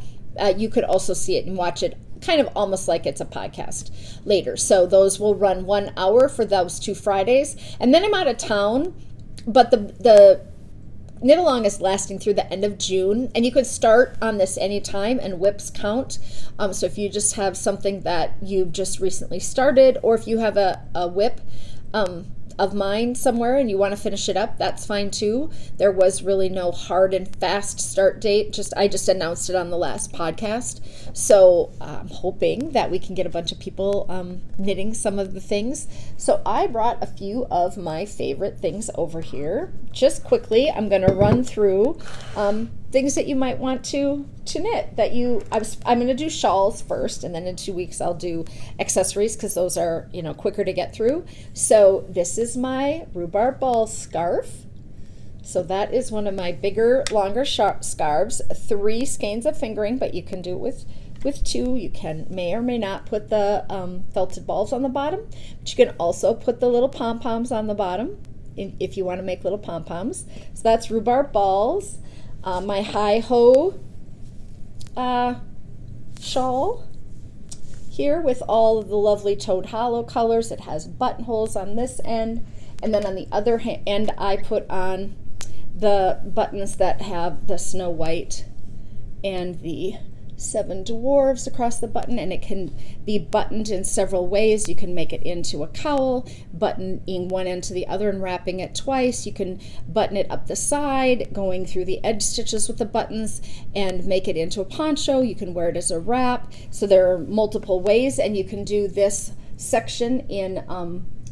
you could also see it and watch it kind of almost like it's a podcast later. So those will run 1 hour for those 2 Fridays. And then I'm out of town, but the knit-along is lasting through the end of June, and you could start on this anytime, and whips count. So if you just have something that you've just recently started, or if you have a whip of mine somewhere and you want to finish it up, that's fine too. There was really no hard and fast start date. I just announced it on the last podcast. So I'm hoping that we can get a bunch of people knitting some of the things. So I brought a few of my favorite things over here. Just quickly, I'm going to run through things that you might want to knit that I'm going to do shawls first, and then in 2 weeks I'll do accessories because those are, you know, quicker to get through. So this is my rhubarb ball scarf. So that is one of my bigger, longer scarves, 3 skeins of fingering, but you can do it with 2. You may or may not put the felted balls on the bottom, but you can also put the little pom-poms on the bottom if you want to make little pom-poms. So that's rhubarb balls. My hi-ho shawl here with all of the lovely toad hollow colors. It has buttonholes on this end, and then on the other end I put on the buttons that have the Snow White and the 7 dwarves across the button, and it can be buttoned in several ways. You can make it into a cowl, buttoning one end to the other and wrapping it twice. You can button it up the side, going through the edge stitches with the buttons, and make it into a poncho. You can wear it as a wrap. So there are multiple ways, and you can do this section in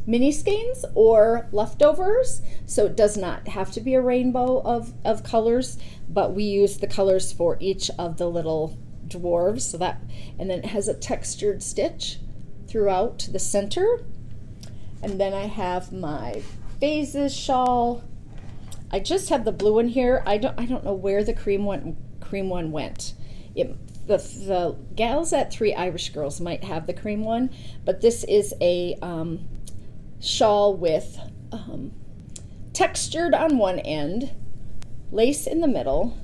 mini skeins or leftovers, so it does not have to be a rainbow of colors, but we use the colors for each of the little dwarves. So that, and then it has a textured stitch throughout the center. And then I have my phases shawl. I just have the blue one here. I don't know where the cream one went. The gals at 3 Irish Girls might have the cream one, but this is a shawl with textured on one end, lace in the middle,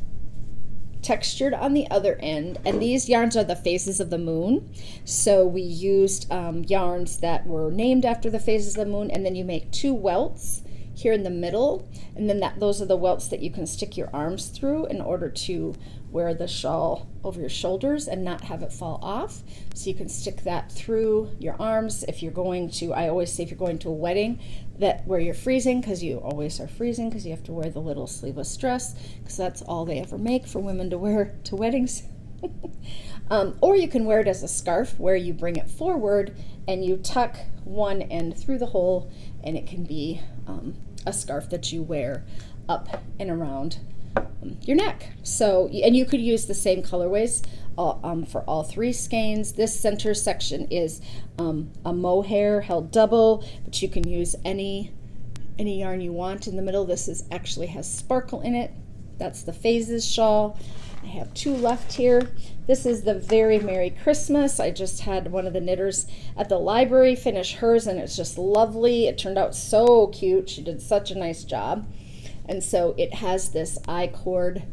textured on the other end, and these yarns are the phases of the moon. So we used yarns that were named after the phases of the moon, and then you make 2 welts here in the middle, and then those are the welts that you can stick your arms through in order to wear the shawl over your shoulders and not have it fall off. So you can stick that through your arms if you're going to, I always say if you're going to a wedding where you're freezing, because you always are freezing because you have to wear the little sleeveless dress, because that's all they ever make for women to wear to weddings. Or you can wear it as a scarf where you bring it forward and you tuck one end through the hole, and it can be a scarf that you wear up and around your neck. So, and you could use the same colorways for all 3 skeins. This center section is a mohair held double, but you can use any yarn you want in the middle. This actually has sparkle in it. That's the phases shawl. I have 2 left here. This is the Very Merry Christmas. I just had one of the knitters at the library finish hers, and it's just lovely. It turned out so cute. She did such a nice job. And so it has this I-cord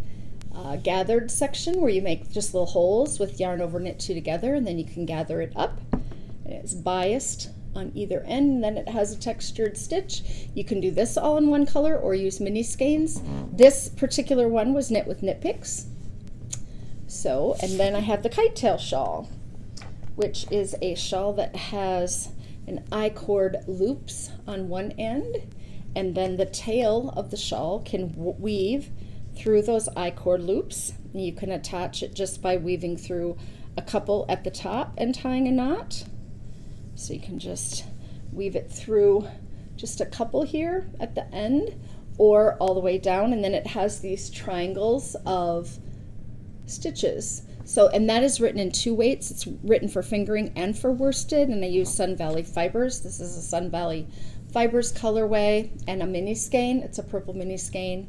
gathered section where you make just little holes with yarn over knit 2 together, and then you can gather it up. And it's biased on either end, and then it has a textured stitch. You can do this all in one color or use mini skeins. This particular one was knit with knit picks. So, and then I have the kite tail shawl, which is a shawl that has an I-cord loops on one end, and then the tail of the shawl can weave through those I-cord loops. You can attach it just by weaving through a couple at the top and tying a knot. So you can just weave it through just a couple here at the end or all the way down, and then it has these triangles of stitches. So, and that is written in 2 weights. It's written for fingering and for worsted, and I use Sun Valley fibers. This is a Sun Valley fibers colorway and a mini skein. It's a purple mini skein,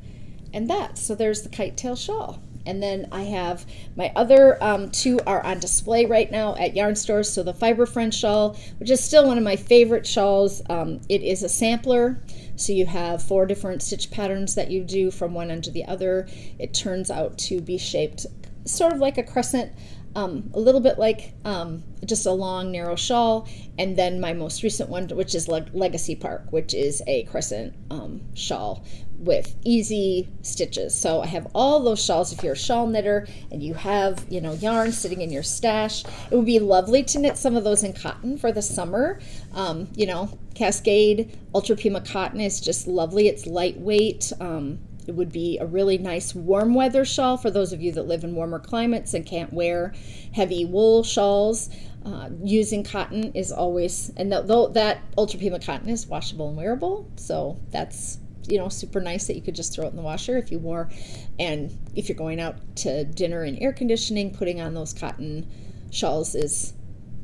and that. So there's the kite tail shawl. And then I have my other 2 are on display right now at yarn stores. So the Fiber Friend shawl, which is still one of my favorite shawls. It is a sampler. So you have 4 different stitch patterns that you do from one end to the other. It turns out to be shaped sort of like a crescent, a little bit like just a long narrow shawl. And then my most recent one, which is Legacy Park, which is a crescent shawl with easy stitches. So I have all those shawls. If you're a shawl knitter and you have, you know, yarn sitting in your stash, it would be lovely to knit some of those in cotton for the summer. You know, Cascade Ultra Pima cotton is just lovely. It's lightweight. It would be a really nice warm weather shawl for those of you that live in warmer climates and can't wear heavy wool shawls. Using cotton is always, and though that Ultra Pima cotton is washable and wearable, so that's super nice that you could just throw it in the washer if you wore. And if you're going out to dinner in air conditioning, putting on those cotton shawls is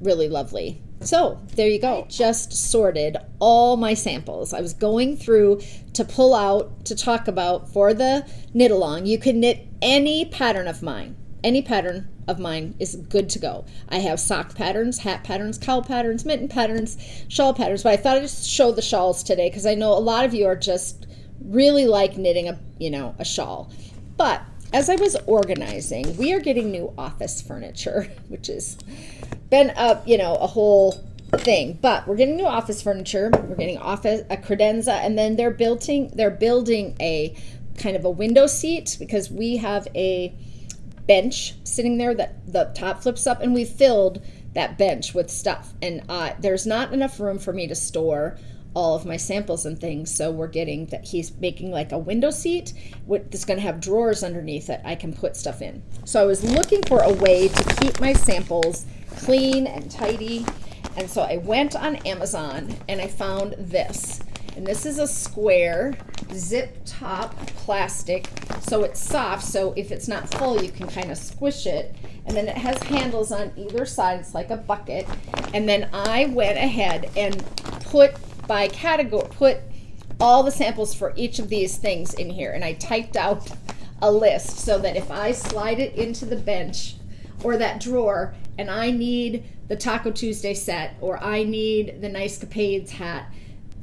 really lovely. So there you go. Just sorted all my samples. I was going through to pull out to talk about for the knit along. You can knit any pattern of mine. Any pattern of mine is good to go. I have sock patterns, hat patterns, cowl patterns, mitten patterns, shawl patterns, but I thought I'd just show the shawls today because I know a lot of you are just really like knitting a shawl. But as I was organizing, we are getting new office furniture, which has been a whole thing. But we're getting new office furniture. We're getting a credenza, and then they're building a kind of a window seat because we have a bench sitting there that the top flips up, and we filled that bench with stuff. And there's not enough room for me to store all of my samples and things, so we're getting that. He's making like a window seat that's going to have drawers underneath it I can put stuff in. So I was looking for a way to keep my samples clean and tidy, and so I went on Amazon and I found this. And this is a square zip top plastic, so it's soft, so if it's not full you can kind of squish it, and then it has handles on either side. It's like a bucket. And then I went ahead and put by category, put all the samples for each of these things in here, and I typed out a list so that if I slide it into the bench or that drawer and I need the Taco Tuesday set or I need the Nice Capades hat,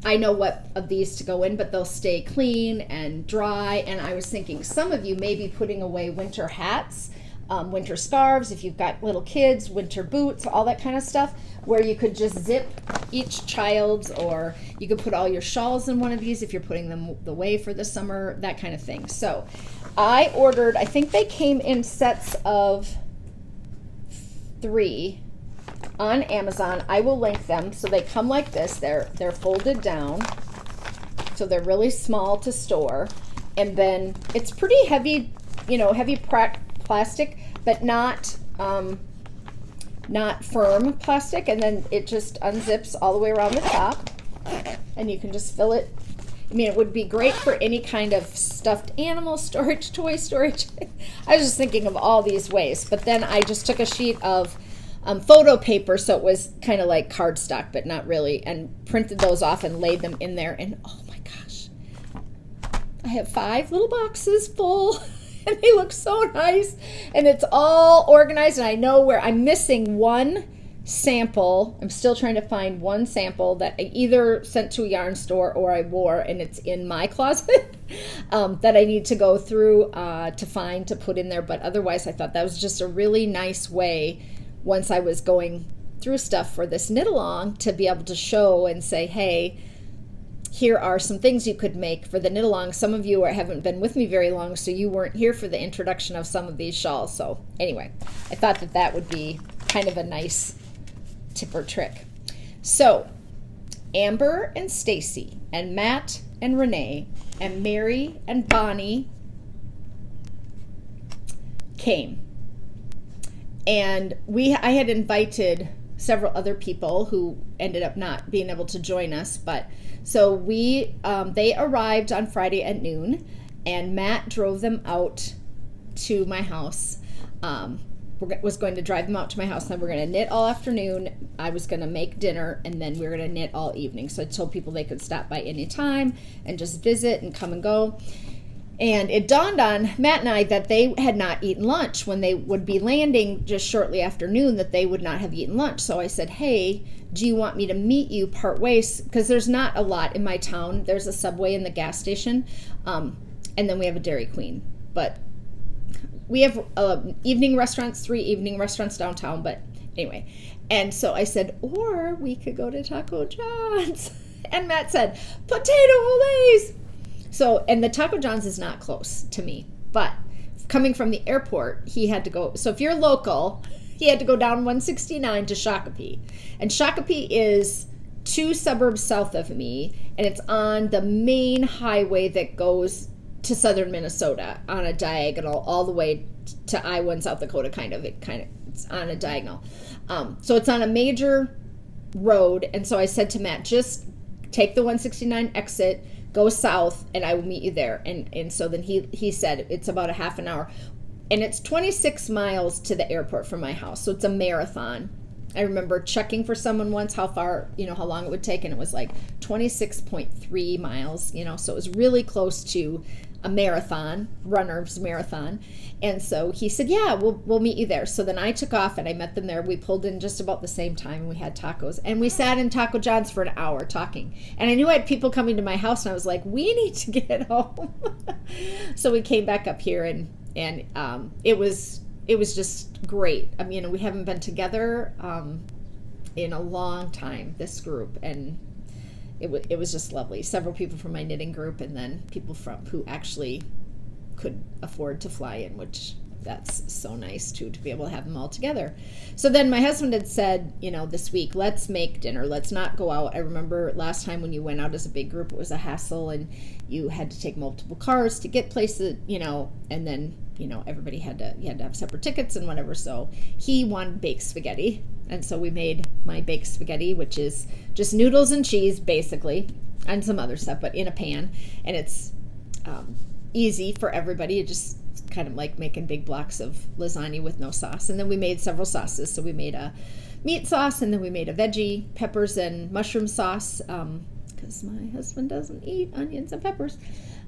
I know what of these to go in, but they'll stay clean and dry. And I was thinking some of you may be putting away winter hats, winter scarves, if you've got little kids, winter boots, all that kind of stuff, where you could just zip each child's, or you could put all your shawls in one of these if you're putting them away for the summer, that kind of thing. So I ordered, I think they came in sets of 3 on Amazon. I will link them. So they come like this. They're folded down, so they're really small to store, and then it's pretty heavy, heavy plastic, but not firm plastic. And then it just unzips all the way around the top, and you can just fill it. I mean, it would be great for any kind of stuffed animal storage, toy storage. I was just thinking of all these ways, but then I just took a sheet of photo paper, so it was kind of like cardstock, but not really, and printed those off and laid them in there. And oh my gosh, I have 5 little boxes full, and they look so nice, and it's all organized, and I know where I'm missing one sample. I'm still trying to find one sample that I either sent to a yarn store or I wore, and it's in my closet that I need to go through to find to put in there. But otherwise, I thought that was just a really nice way, once I was going through stuff for this knit along, to be able to show and say, hey, here are some things you could make for the knit along. Some of you haven't been with me very long, so you weren't here for the introduction of some of these shawls. So anyway, I thought that would be kind of a nice tip or trick. So Amber and Stacy and Matt and Renee and Mary and Bonnie came. And I had invited several other people who ended up not being able to join us, but so they arrived on Friday at noon, and Matt drove them out to my house. Was going to drive them out to my house, and then we're going to knit all afternoon. I was going to make dinner, and then we were going to knit all evening. So I told people they could stop by any time and just visit and come and go. And it dawned on Matt and I that they had not eaten lunch. When they would be landing just shortly after noon, that they would not have eaten lunch. So I said, hey, do you want me to meet you part ways? Because there's not a lot in my town. There's a Subway in the gas station, and then we have a Dairy Queen. But we have evening restaurants, 3 evening restaurants downtown. But anyway, and so I said, or we could go to Taco John's. And Matt said, potato olays. So, and the Taco John's is not close to me, but coming from the airport, he had to go. So if you're local, he had to go down 169 to Shakopee. And Shakopee is 2 suburbs south of me, and it's on the main highway that goes to southern Minnesota on a diagonal all the way to Iowa and South Dakota, it's on a diagonal. So it's on a major road, and so I said to Matt, just take the 169 exit, go south and I will meet you there. And so then he said it's about a half an hour. And it's 26 miles to the airport from my house. So it's a marathon. I remember checking for someone once how far, how long it would take. And it was like 26.3 miles, so it was really close to a marathon, runner's marathon. And so he said, yeah, we'll meet you there. So then I took off and I met them there. We pulled in just about the same time and we had tacos. And we sat in Taco John's for an hour talking. And I knew I had people coming to my house and I was like, we need to get home. So we came back up here and it was just great. I mean, we haven't been together in a long time, this group, and it was just lovely. Several people from my knitting group, and then people who actually could afford to fly in, which that's so nice too, to be able to have them all together. So then my husband had said, this week, let's make dinner. Let's not go out. I remember last time when you went out as a big group, it was a hassle and you had to take multiple cars to get places, and then, everybody you had to have separate tickets and whatever. So he wanted baked spaghetti. And so we made my baked spaghetti, which is just noodles and cheese, basically, and some other stuff, but in a pan. And it's easy for everybody. It just kind of like making big blocks of lasagna with no sauce. And then we made several sauces. So we made a meat sauce, and then we made a veggie, peppers and mushroom sauce, because my husband doesn't eat onions and peppers.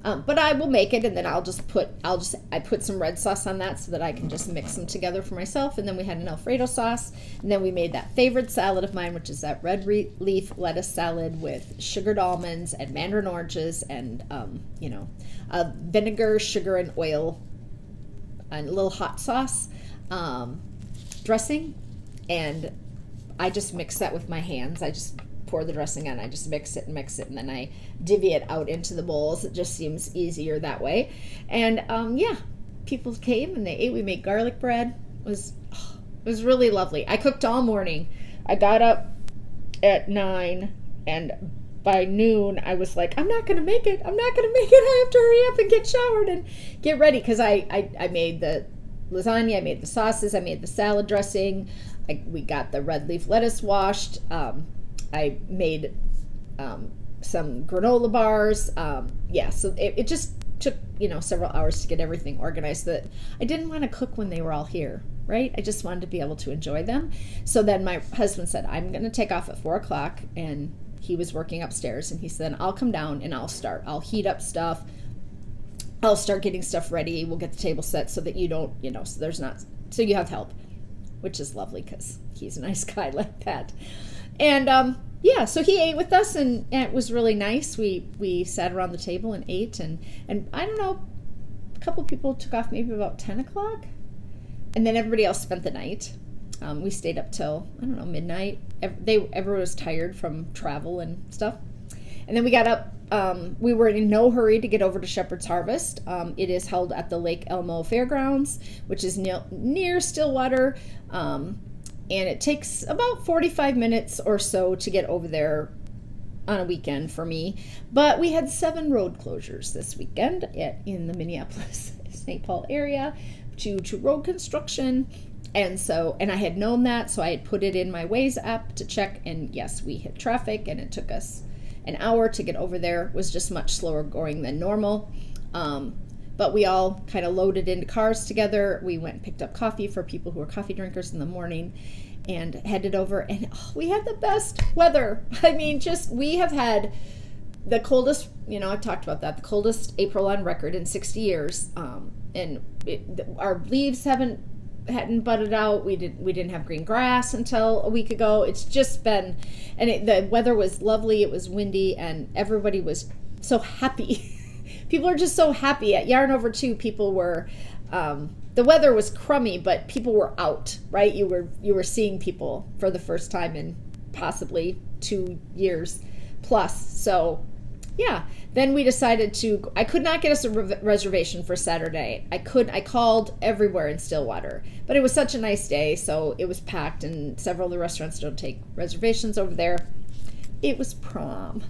But I will make it, and then I put some red sauce on that so that I can just mix them together for myself. And then we had an Alfredo sauce, and then we made that favorite salad of mine, which is that red leaf lettuce salad with sugared almonds and mandarin oranges and vinegar, sugar, and oil, and a little hot sauce dressing. And I just mix that with my hands. I just pour the dressing on. I just mix it, and then I divvy it out into the bowls. It just seems easier that way. And people came and they ate. We made garlic bread. It was really lovely. I cooked all morning. I got up at 9, and by noon I was like, I'm not gonna make it. I have to hurry up and get showered and get ready, because I made the lasagna, I made the sauces, I made the salad dressing, we got the red leaf lettuce washed. I made some granola bars. So it just took, several hours to get everything organized. That I didn't want to cook when they were all here, right? I just wanted to be able to enjoy them. So then my husband said, I'm going to take off at 4:00, and he was working upstairs. And he said, I'll come down and I'll heat up stuff. I'll start getting stuff ready. We'll get the table set so that you don't, so you have help, which is lovely because he's a nice guy like that. And so he ate with us, and it was really nice. We sat around the table and ate, and I don't know, a couple people took off maybe about 10 o'clock, and then everybody else spent the night. We stayed up till, midnight. Everyone was tired from travel and stuff. And then we got up. We were in no hurry to get over to Shepherd's Harvest. It is held at the Lake Elmo Fairgrounds, which is near Stillwater. And it takes about 45 minutes or so to get over there on a weekend for me. But we had 7 road closures this weekend in the Minneapolis-St. Paul area due to road construction. And I had known that, so I had put it in my Waze app to check. And yes, we hit traffic, and it took us an hour to get over there. It was just much slower going than normal. But we all kind of loaded into cars together. We went and picked up coffee for people who are coffee drinkers in the morning and headed over. And we had the best weather. I mean, we have had the coldest, I've talked about that, the coldest April on record in 60 years. And our leaves hadn't budded out. We didn't have green grass until a week ago. It's just been, the weather was lovely. It was windy, and everybody was so happy. People are just so happy. At Yarn Over 2, people were, the weather was crummy, but people were out, right? You were seeing people for the first time in possibly 2 years plus. So, yeah. Then we decided I could not get us a reservation for Saturday. I called everywhere in Stillwater, but it was such a nice day, so it was packed, and several of the restaurants don't take reservations over there. It was prom.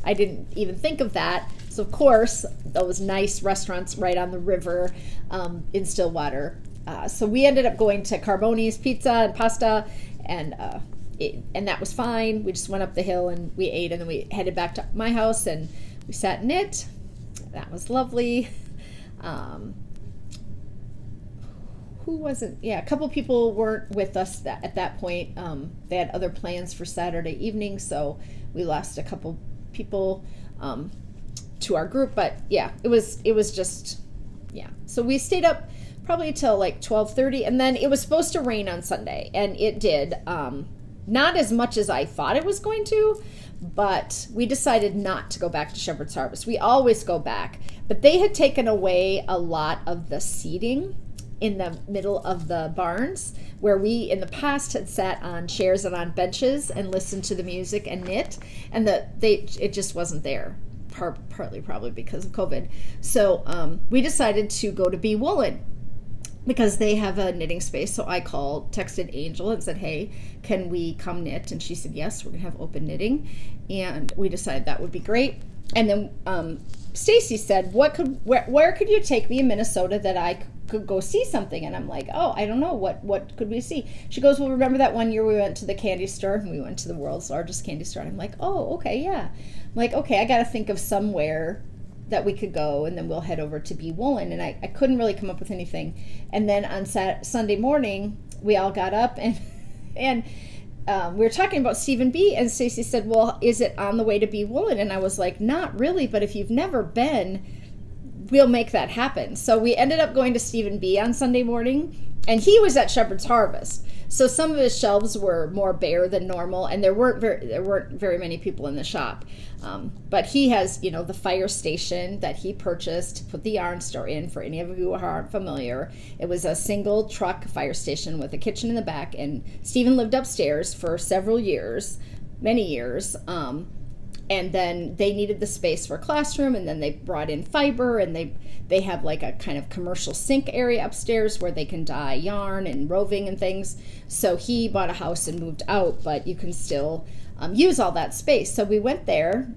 I didn't even think of that. So, of course, those nice restaurants right on the river in Stillwater. So we ended up going to Carboni's Pizza and Pasta, and that was fine. We just went up the hill and we ate, and then we headed back to my house, and we sat and knit. That was lovely. Who wasn't? Yeah, a couple people weren't with us at that point. They had other plans for Saturday evening, so we lost a couple people to our group. But yeah, it was just, yeah. So we stayed up probably till like 12:30, and then it was supposed to rain on Sunday, and it did. Not as much as I thought it was going to, but we decided not to go back to Shepherd's Harvest. We always go back, but they had taken away a lot of the seating in the middle of the barns, where we in the past had sat on chairs and on benches and listened to the music and knit, and it just wasn't there, partly probably because of COVID. So we decided to go to Be Woolen because they have a knitting space. So I texted Angel and said, hey, can we come knit? And she said, yes, we're gonna have open knitting. And we decided that would be great. And then Stacy said, where could you take me in Minnesota that I could go see something? And I'm like, oh, I don't know, what could we see? She goes, well, remember that one year we went to the candy store, and we went to the world's largest candy store? And I'm like, oh, okay, yeah. I'm like, okay, I gotta think of somewhere that we could go, and then we'll head over to Be Woolen. And I couldn't really come up with anything. And then on Sunday morning, we all got up and we were talking about Stephen B. And Stacey said, well, is it on the way to Be Woolen? And I was like, not really, but if you've never been, we'll make that happen. So we ended up going to Stephen B. on Sunday morning, and he was at Shepherd's Harvest. So some of his shelves were more bare than normal, and there weren't very many people in the shop. But he has, the fire station that he purchased to put the yarn store in. For any of you who aren't familiar, it was a single truck fire station with a kitchen in the back, and Stephen lived upstairs for many years. And then they needed the space for a classroom, and then they brought in fiber, and they have like a kind of commercial sink area upstairs where they can dye yarn and roving and things. So he bought a house and moved out, but you can still use all that space. So we went there,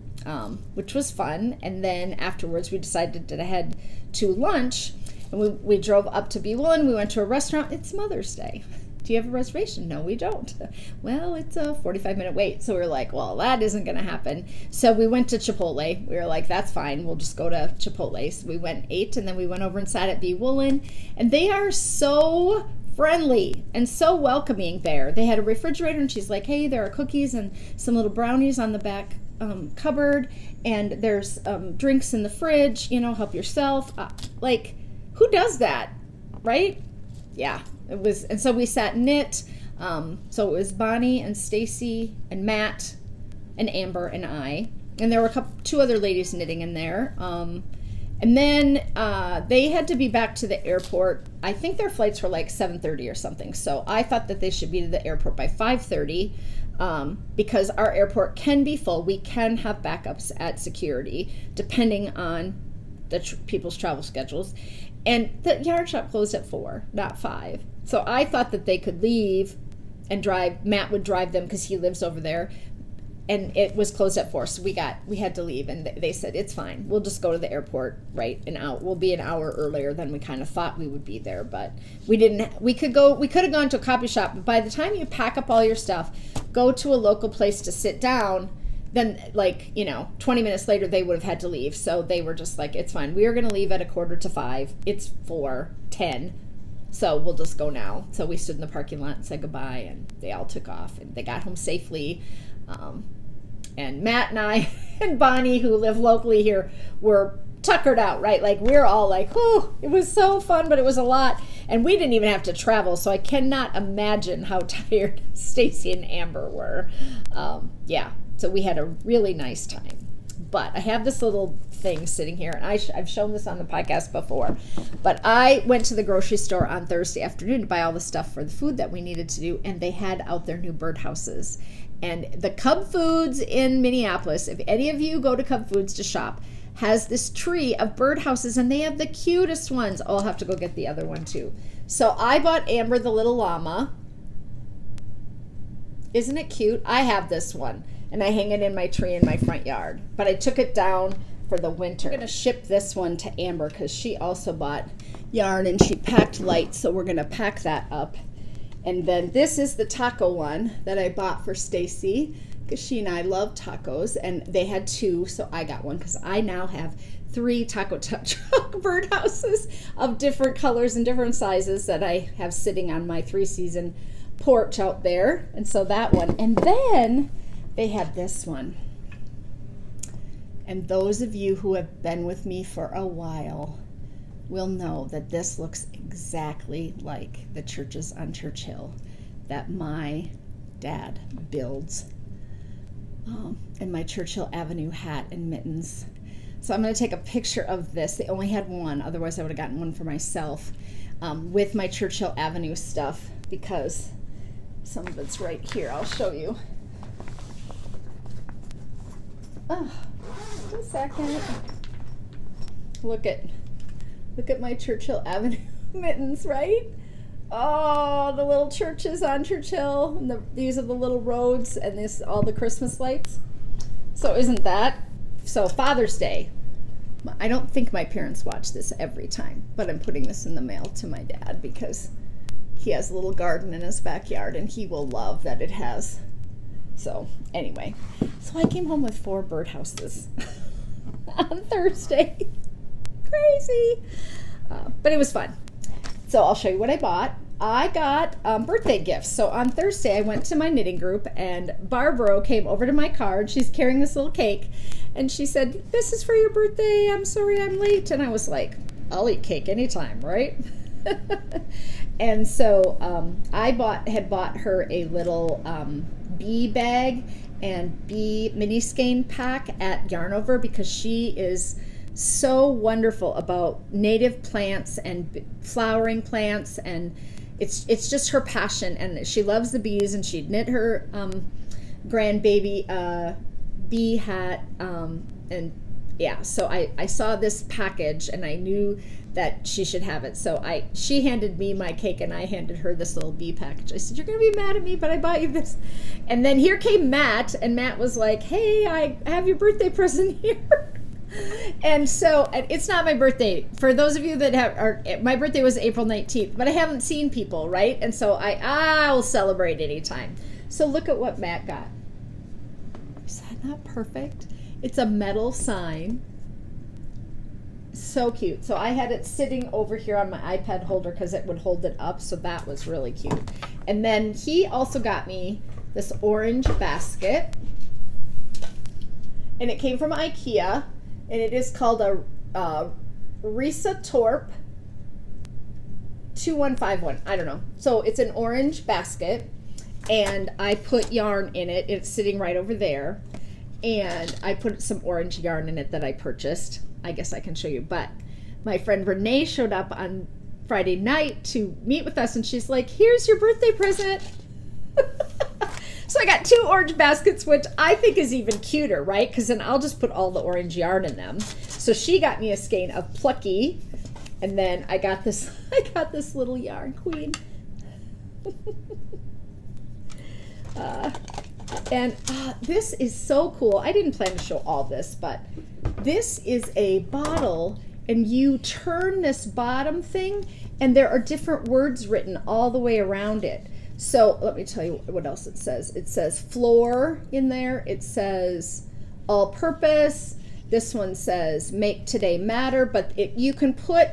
which was fun. And then afterwards we decided to head to lunch, and we drove up to Be Woolen. We went to a restaurant. It's Mother's Day. Do you have a reservation? No, we don't. Well, it's a 45-minute wait. So we were like, well, that isn't going to happen. So we went to Chipotle. We were like, that's fine. We'll just go to Chipotle. So we went and ate, and then we went over and sat at Be Woolen. And they are so friendly and so welcoming there. They had a refrigerator, and she's like, hey, there are cookies and some little brownies on the back cupboard. And there's drinks in the fridge, help yourself. Like, who does that, right? Yeah. It was, and so we sat and knit. So it was Bonnie and Stacy and Matt and Amber and I, and there were two other ladies knitting in there. And then they had to be back to the airport. I think their flights were like 7:30 or something. So I thought that they should be to the airport by 5:30 because our airport can be full. We can have backups at security depending on the people's travel schedules. And the yarn shop closed at 4, not 5. So I thought that they could leave and drive. Matt would drive them because he lives over there. And it was closed at 4. So we had to leave. And they said, it's fine. We'll just go to the airport we'll be an hour earlier than we kind of thought we would be there. But we didn't. We could have gone to a coffee shop. But by the time you pack up all your stuff, go to a local place to sit down, then 20 minutes later they would have had to leave. So they were just like, it's fine. We are going to leave at 4:45. It's 4:10. So we'll just go now. So we stood in the parking lot and said goodbye, and they all took off, and they got home safely. And Matt and I and Bonnie, who live locally here, were tuckered out, right? Like, we're all like, oh, it was so fun, but it was a lot. And we didn't even have to travel, so I cannot imagine how tired Stacy and Amber were. So we had a really nice time. But I have this little thing sitting here, and I've shown this on the podcast before, but I went to the grocery store on Thursday afternoon to buy all the stuff for the food that we needed to do, and they had out their new birdhouses. And the Cub Foods in Minneapolis, if any of you go to Cub Foods to shop, has this tree of birdhouses, and they have the cutest ones. Oh, I'll have to go get the other one too. So I bought Amber the little llama. Isn't it cute? I have this one, and I hang it in my tree in my front yard. But I took it down for the winter. I'm going to ship this one to Amber because she also bought yarn, and she packed light, so we're going to pack that up. And then this is the taco one that I bought for Stacy. because she and I love tacos, and they had 2, so I got one because I now have 3 taco truck birdhouses of different colors and different sizes that I have sitting on my 3-season porch out there. And so that one, and then they had this one. And those of you who have been with me for a while will know that this looks exactly like the churches on Church Hill that my dad builds, and my Churchill Avenue hat and mittens. So I'm going to take a picture of this. They only had one, otherwise I would have gotten one for myself, with my Churchill Avenue stuff, because some of it's right here. I'll show you. Oh, just a second. Look at my Churchill Avenue mittens, right? Oh, the little churches on Churchill, and these are the little roads, and this all the Christmas lights. So isn't that? So Father's Day. I don't think my parents watch this every time, but I'm putting this in the mail to my dad because he has a little garden in his backyard, and he will love that it has. So anyway, so I came home with 4 birdhouses on Thursday. Crazy. But it was fun. So I'll show you what I bought. I got birthday gifts. So on Thursday, I went to my knitting group, and Barbara came over to my car, and she's carrying this little cake, and she said, "This is for your birthday. I'm sorry I'm late." And I was like, I'll eat cake anytime, right? And so I had bought her a little bee bag and bee mini skein pack at Yarnover, because she is so wonderful about native plants and flowering plants, and it's just her passion, and she loves the bees, and she'd knit her grandbaby bee hat, and yeah, so I saw this package and I knew that she should have it. So she handed me my cake and I handed her this little bee package. I said, "You're gonna be mad at me, but I bought you this." And then here came Matt, and Matt was like, "Hey, I have your birthday present here." And so it's not my birthday. For those of you that my birthday was April 19th, but I haven't seen people, right? And so I'll celebrate anytime. So look at what Matt got. Is that not perfect? It's a metal sign. So cute. So I had it sitting over here on my iPad holder because it would hold it up. So that was really cute. And then he also got me this orange basket. And it came from IKEA. And it is called a Risa Torp 2151. I don't know. So it's an orange basket. And I put yarn in it. It's sitting right over there. And I put some orange yarn in it that I purchased. I guess I can show you. But my friend Renee showed up on Friday night to meet with us. And she's like, "Here's your birthday present." So I got 2 orange baskets, which I think is even cuter, right? Because then I'll just put all the orange yarn in them. So she got me a skein of Plucky. And then I got this little yarn queen. This is so cool. I didn't plan to show all this, but this is a bottle, and you turn this bottom thing, and there are different words written all the way around it. So let me tell you what else it says. It says floor in there. It says all purpose. This one says make today matter, but you can put,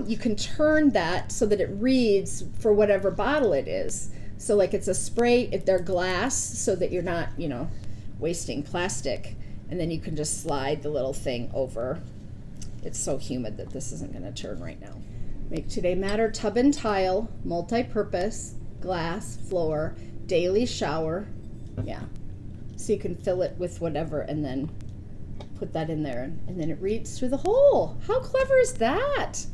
you can turn that so that it reads for whatever bottle it is. So like it's a spray, they're glass, so that you're not, wasting plastic. And then you can just slide the little thing over. It's so humid that this isn't going to turn right now. Make today matter, tub and tile, multi-purpose, glass, floor, daily shower. Yeah. So you can fill it with whatever and then put that in there, and then it reads through the hole. How clever is that?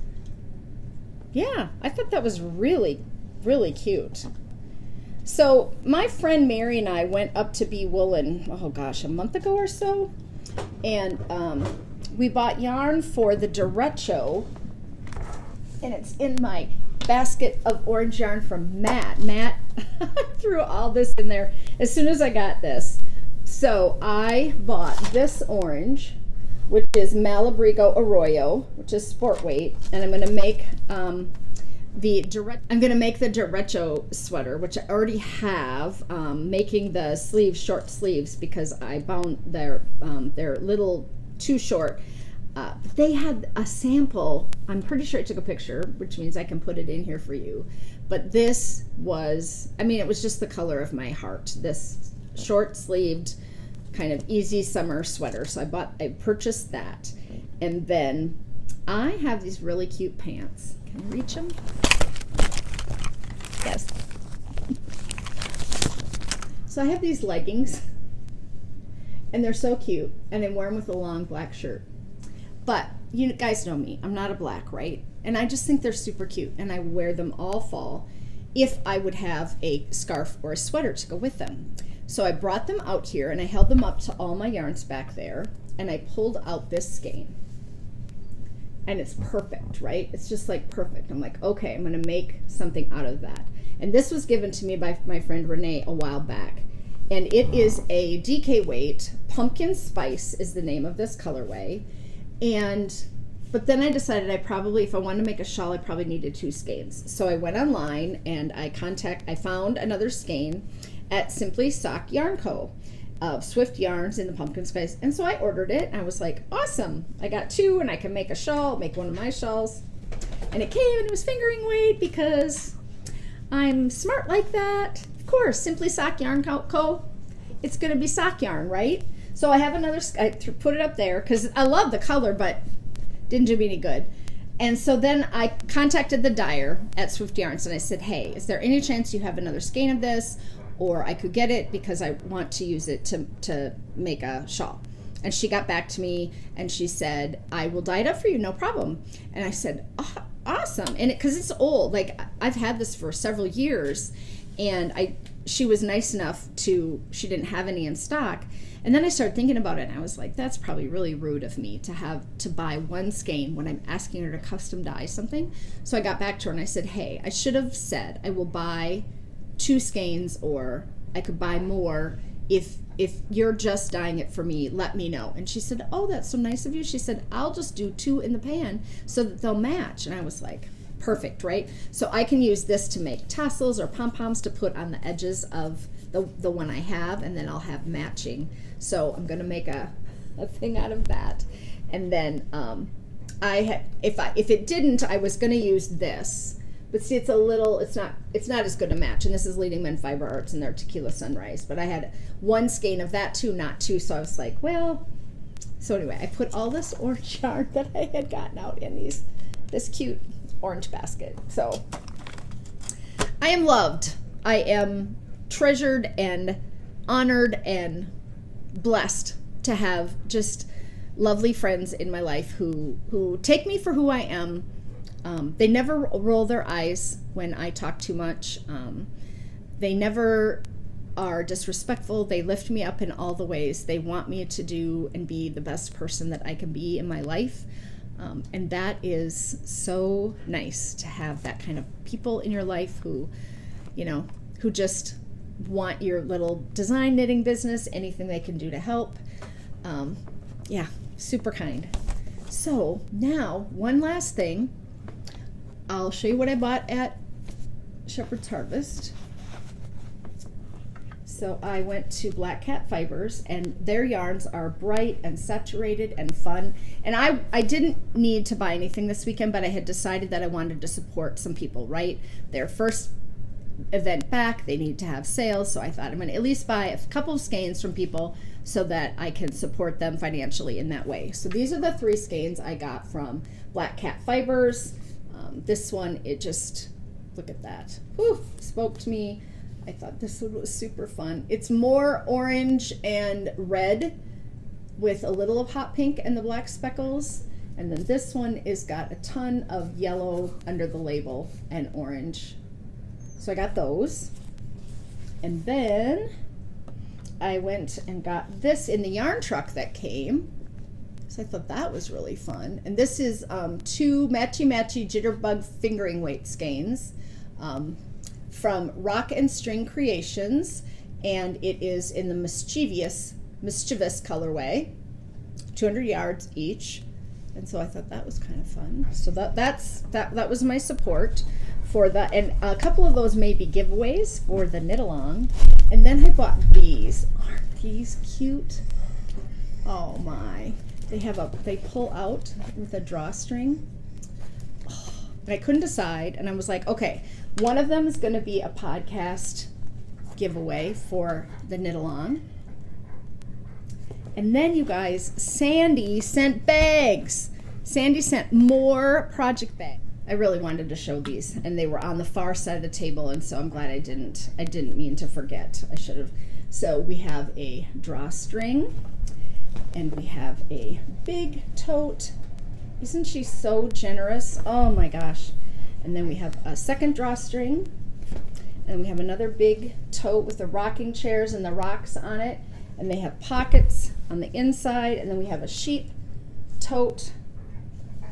Yeah, I thought that was really, really cute. So my friend Mary and I went up to Bee Woolen, oh gosh, a month ago or so, and we bought yarn for the derecho, and it's in my basket of orange yarn from Matt. Matt threw all this in there as soon as I got this. So I bought this orange, which is Malabrigo Arroyo, which is sport weight, and I'm going to make I'm going to make the derecho sweater, which I already have, making the sleeves, short sleeves, because I bound they're little too short. They had a sample. I'm pretty sure I took a picture, which means I can put it in here for you. But this was, I mean, it was just the color of my heart. This short sleeved, kind of easy summer sweater. So I purchased that. And then I have these really cute pants. Can you reach them? Yes. So I have these leggings, and they're so cute, and I wear them with a long black shirt. But you guys know me, I'm not a black, right? And I just think they're super cute, and I wear them all fall if I would have a scarf or a sweater to go with them. So I brought them out here, and I held them up to all my yarns back there, and I pulled out this skein. And it's perfect, right? It's just like perfect. I'm like, okay, I'm gonna make something out of that. And this was given to me by my friend Renee a while back. And it is a DK weight. Pumpkin Spice is the name of this colorway. But then I decided if I wanted to make a shawl, I probably needed 2 skeins. So I went online and I found another skein at Simply Sock Yarn Co. of Swift Yarns in the Pumpkin Spice. And so I ordered it, and I was like, awesome. I got 2, and I can make a shawl, make one of my shawls. And it came, and it was fingering weight because I'm smart like that. Of course, Simply Sock Yarn Co. It's going to be sock yarn, right? So I have another, I put it up there because I love the color, but didn't do me any good. And so then I contacted the dyer at Swift Yarns, and I said, hey, is there any chance you have another skein of this? Or I could get it because I want to use it to make a shawl. And she got back to me and she said, I will dye it up for you, no problem. And I said, oh, awesome. And because it's old, like I've had this for several years, and she was nice enough she didn't have any in stock. And then I started thinking about it, and I was like, that's probably really rude of me to buy one skein when I'm asking her to custom dye something. So I got back to her and I said, hey, I should have said I will buy 2 skeins, or I could buy more. If you're just dyeing it for me, let me know. And she said, oh, that's so nice of you. She said, I'll just do 2 in the pan so that they'll match. And I was like, perfect, right? So I can use this to make tassels or pom-poms to put on the edges of the one I have, and then I'll have matching. So I'm gonna make a thing out of that. And then if it didn't, I was gonna use this. But see, it's not as good a match. And this is Leading Men Fiber Arts and their Tequila Sunrise. But I had 1 skein of that too, not 2. So I was like, well. So anyway, I put all this orange yarn that I had gotten out in this cute orange basket. So I am loved. I am treasured and honored and blessed to have just lovely friends in my life who take me for who I am. They never roll their eyes when I talk too much. They never are disrespectful. They lift me up in all the ways. They want me to do and be the best person that I can be in my life. And that is so nice to have that kind of people in your life who just want your little design knitting business, anything they can do to help. Yeah, super kind. So now, one last thing. I'll show you what I bought at Shepherd's Harvest. So I went to Black Cat Fibers, and their yarns are bright and saturated and fun. And I didn't need to buy anything this weekend, but I had decided that I wanted to support some people, right? Their first event back, they need to have sales, so I thought I'm going to at least buy a couple of skeins from people so that I can support them financially in that way. So these are the 3 skeins I got from Black Cat Fibers. This one, it just, look at that. Whew, spoke to me. I thought this one was super fun. It's more orange and red with a little of hot pink and the black speckles. And then this one is got a ton of yellow under the label and orange. So I got those. And then I went and got this in the yarn truck that came. So I thought that was really fun. And this is 2 matchy-matchy Jitterbug fingering weight skeins from Rock and String Creations. And it is in the mischievous colorway, 200 yards each. And so I thought that was kind of fun. So that was my support and a couple of those may be giveaways for the knit along. And then I bought these. Aren't these cute? Oh my. They pull out with a drawstring. Oh, and I couldn't decide, and I was like, okay, one of them is going to be a podcast giveaway for the knit along. And then, you guys, Sandy sent bags. Sandy sent more project bags. I really wanted to show these, and they were on the far side of the table, and so I'm glad I didn't mean to forget. I should have. So we have a drawstring, and we have a big tote. Isn't she so generous? Oh my gosh. And then we have a second drawstring, and we have another big tote with the rocking chairs and the rocks on it, and they have pockets on the inside, and then we have a sheep tote.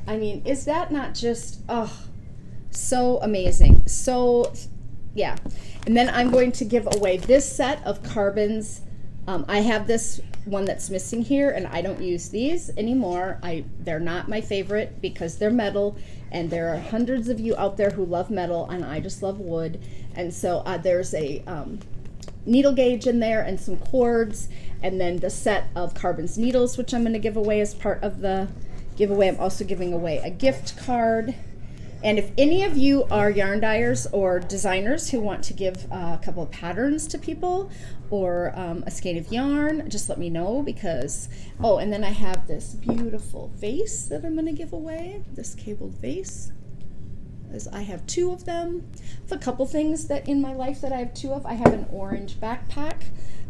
I mean, is that not just, so amazing? So, yeah. And then I'm going to give away this set of carbons. I have this one that's missing here, and I don't use these anymore. They're not my favorite because they're metal, and there are hundreds of you out there who love metal, and I just love wood. And so there's a needle gauge in there and some cords, and then the set of carbons needles, which I'm going to give away as part of the giveaway. I'm also giving away a gift card. And if any of you are yarn dyers or designers who want to give a couple of patterns to people or a skein of yarn, just let me know because, and then I have this beautiful vase that I'm going to give away, this cabled vase. As I have two of them. I have a couple things that in my life that I have two of. I have an orange backpack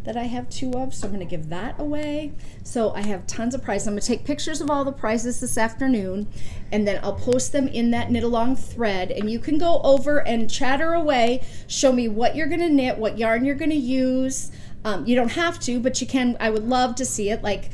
that I have two of, so I'm going to give that away. So I have tons of prizes. I'm going to take pictures of all the prizes this afternoon, and then I'll post them in that knit along thread, and you can go over and chatter away, show me what you're going to knit, what yarn you're going to use. You don't have to, but you can. I would love to see it. Like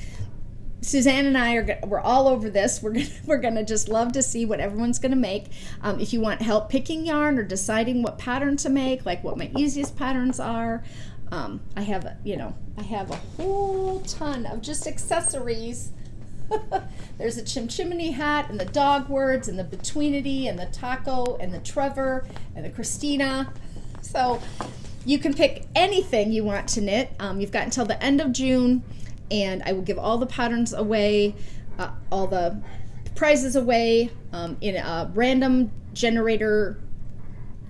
Suzanne and we're all over this. We're gonna just love to see what everyone's gonna make. If you want help picking yarn or deciding what pattern to make, like what my easiest patterns are, I have a whole ton of just accessories. There's a chimchimney hat and the dog words and the betweenity and the taco and the Trevor and the Christina. So you can pick anything you want to knit. You've got until the end of June. And I will give all the patterns away, all the prizes away in a random generator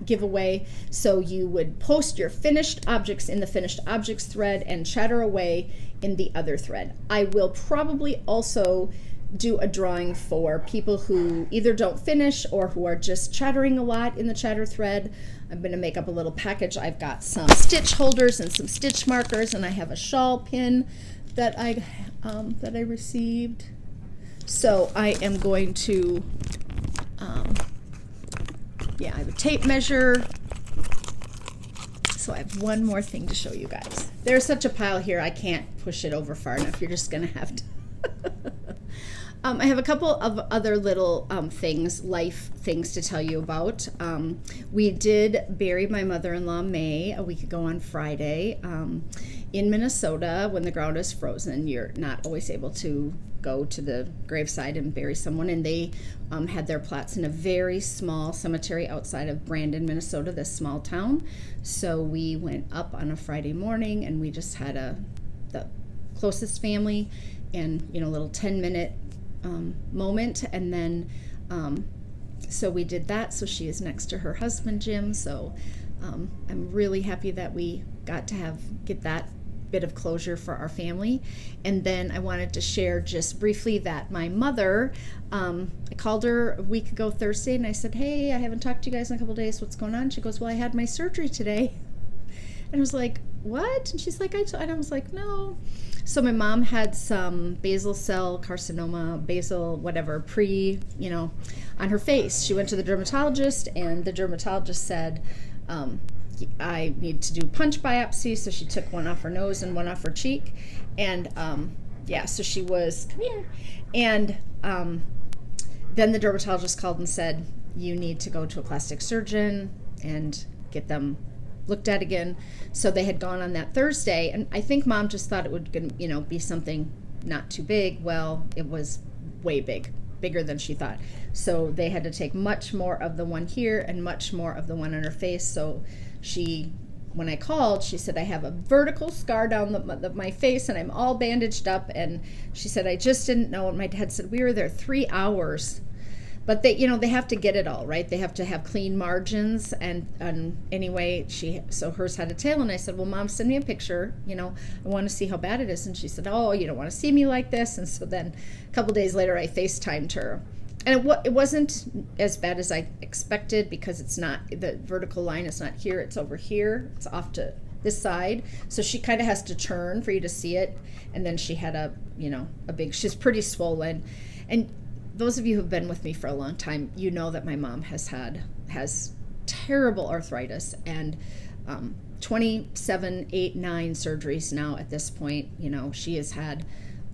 giveaway. So you would post your finished objects in the finished objects thread and chatter away in the other thread. I will probably also do a drawing for people who either don't finish or who are just chattering a lot in the chatter thread. I'm going to make up a little package. I've got some stitch holders and some stitch markers, and I have a shawl pin that I received. So I am going to, I have a tape measure. So I have one more thing to show you guys. There's such a pile here, I can't push it over far enough. You're just gonna have to. I have a couple of other little life things to tell you about. We did bury my mother-in-law, May, a week ago on Friday. In Minnesota, when the ground is frozen, you're not always able to go to the graveside and bury someone, and they had their plots in a very small cemetery outside of Brandon, Minnesota, this small town. So we went up on a Friday morning, and we just had the closest family and a little 10-minute moment, and then so we did that. So she is next to her husband, Jim. So I'm really happy that we got to get that bit of closure for our family. And then I wanted to share just briefly that my mother, I called her a week ago Thursday, and I said, hey, I haven't talked to you guys in a couple of days. What's going on? She goes, well, I had my surgery today. And I was like, what? And she's like, and I was like, no. So my mom had some basal cell carcinoma, basal whatever, on her face. She went to the dermatologist, and the dermatologist said, I need to do punch biopsy. So she took one off her nose and one off her cheek. And so she was, come here. And then the dermatologist called and said, you need to go to a plastic surgeon and get them looked at again. So they had gone on that Thursday, and I think Mom just thought it would be something not too big. Well, it was way big bigger than she thought. So they had to take much more of the one here and much more of the one on her face. So when I called, she said, I have a vertical scar down my face and I'm all bandaged up. And she said, I just didn't know. And my dad said, we were there 3 hours. But they have to get it all, right? They have to have clean margins. And anyway, so hers had a tail. And I said, well, Mom, send me a picture. I want to see how bad it is. And she said, oh, you don't want to see me like this. And so then a couple days later, I FaceTimed her. And it wasn't as bad as I expected, because it's not, the vertical line is not here, it's over here. It's off to this side. So she kind of has to turn for you to see it. And then she had she's pretty swollen. And those of you who've been with me for a long time, you know that my mom has terrible arthritis, and 27, 8, 9 surgeries now at this point. She has had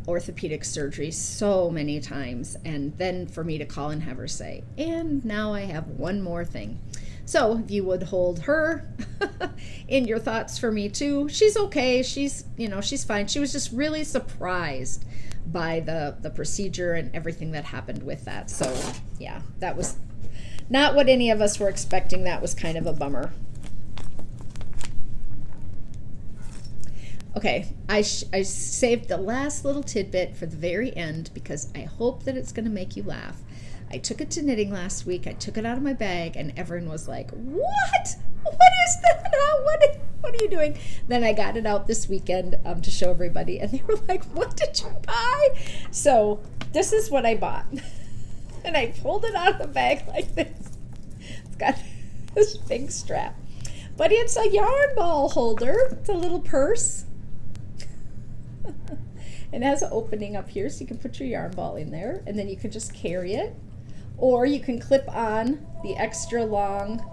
orthopedic surgery so many times, and then for me to call and have her say, and now I have one more thing. So if you would hold her in your thoughts for me too. She's okay. She's fine. She was just really surprised by the procedure and everything that happened with that. So yeah, that was not what any of us were expecting. That was kind of a bummer. Okay, I saved the last little tidbit for the very end, because I hope that it's going to make you laugh. I took it to knitting last week. I took it out of my bag, and everyone was like, what? What is that? What are you doing? Then I got it out this weekend to show everybody, and they were like, what did you buy? So this is what I bought. And I pulled it out of the bag like this. It's got this big strap. But it's a yarn ball holder. It's a little purse. And it has an opening up here, so you can put your yarn ball in there, and then you can just carry it. Or you can clip on the extra long.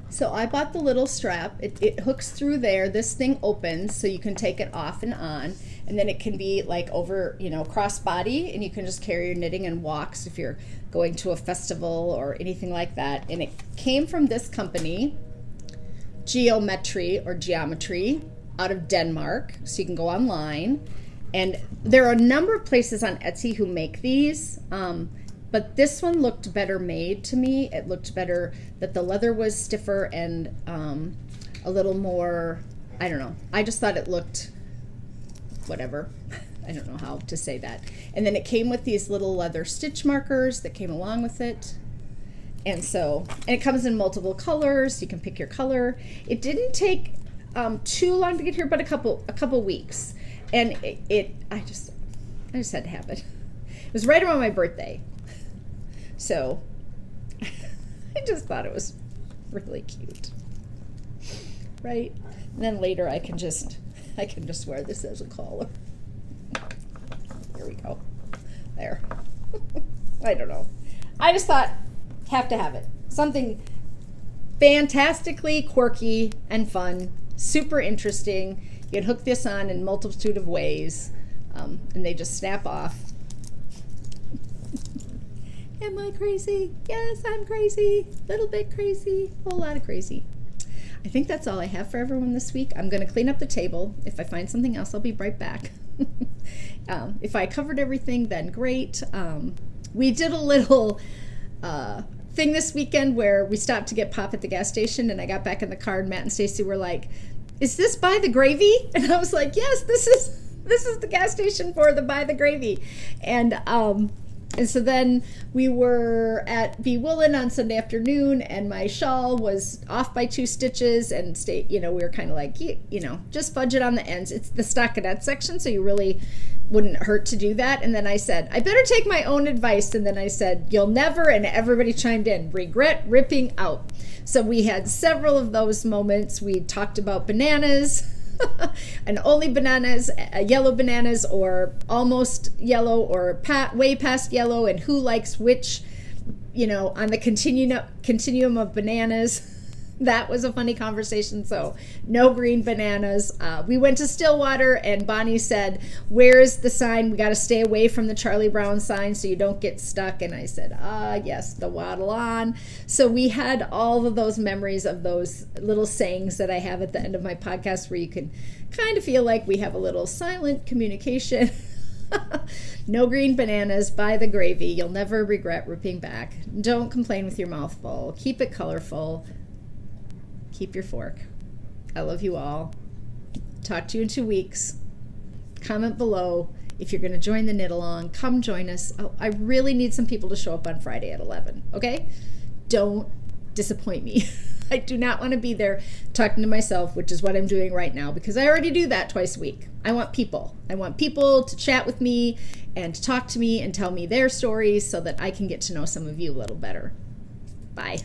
So I bought the little strap. It hooks through there. This thing opens so you can take it off and on. And then it can be like over, crossbody, and you can just carry your knitting and walks if you're going to a festival or anything like that. And it came from this company, Geometry, out of Denmark. So you can go online. And there are a number of places on Etsy who make these. But this one looked better made to me. It looked better that the leather was stiffer and a little more, I don't know. I just thought it looked whatever. I don't know how to say that. And then it came with these little leather stitch markers that came along with it. And it comes in multiple colors. You can pick your color. It didn't take too long to get here, but a couple weeks. And I just had to have it. It was right around my birthday. So I just thought it was really cute, right? And then later I can just wear this as a collar. Here we go. There. I don't know. I just thought, have to have it. Something fantastically quirky and fun, super interesting. You can hook this on in multitude of ways, and they just snap off. Am I crazy? Yes, I'm crazy. Little bit crazy. Whole lot of crazy. I think that's all I have for everyone this week. I'm going to clean up the table. If I find something else, I'll be right back. If I covered everything, then great. We did a little thing this weekend where we stopped to get pop at the gas station, and I got back in the car, and Matt and Stacy were like, is this by the gravy? And I was like, yes, this is the gas station for the by the gravy. And so then we were at B. Woolen on Sunday afternoon, and my shawl was off by 2 stitches, and we were kind of like, just fudge it on the ends. It's the stockinette section, so you really wouldn't hurt to do that. And then I said, I better take my own advice. And then I said, you'll never, and everybody chimed in, regret ripping out. So we had several of those moments. We talked about bananas. And only bananas, yellow bananas, or almost yellow, or way past yellow, and who likes which, on the continuum of bananas. That was a funny conversation. So no green bananas. We went to Stillwater, and Bonnie said, where's the sign? We got to stay away from the Charlie Brown sign so you don't get stuck. And I said, yes, the waddle on. So we had all of those memories of those little sayings that I have at the end of my podcast, where you can kind of feel like we have a little silent communication No green bananas, buy the gravy. You'll never regret ripping back. Don't complain with your mouth full. Keep it colorful. Keep your fork. I love you all. Talk to you in 2 weeks. Comment below if you're going to join the knit along. Come join us. Oh, I really need some people to show up on Friday at 11, okay? Don't disappoint me. I do not want to be there talking to myself, which is what I'm doing right now, because I already do that twice a week. I want people. I want people to chat with me and to talk to me and tell me their stories so that I can get to know some of you a little better. Bye.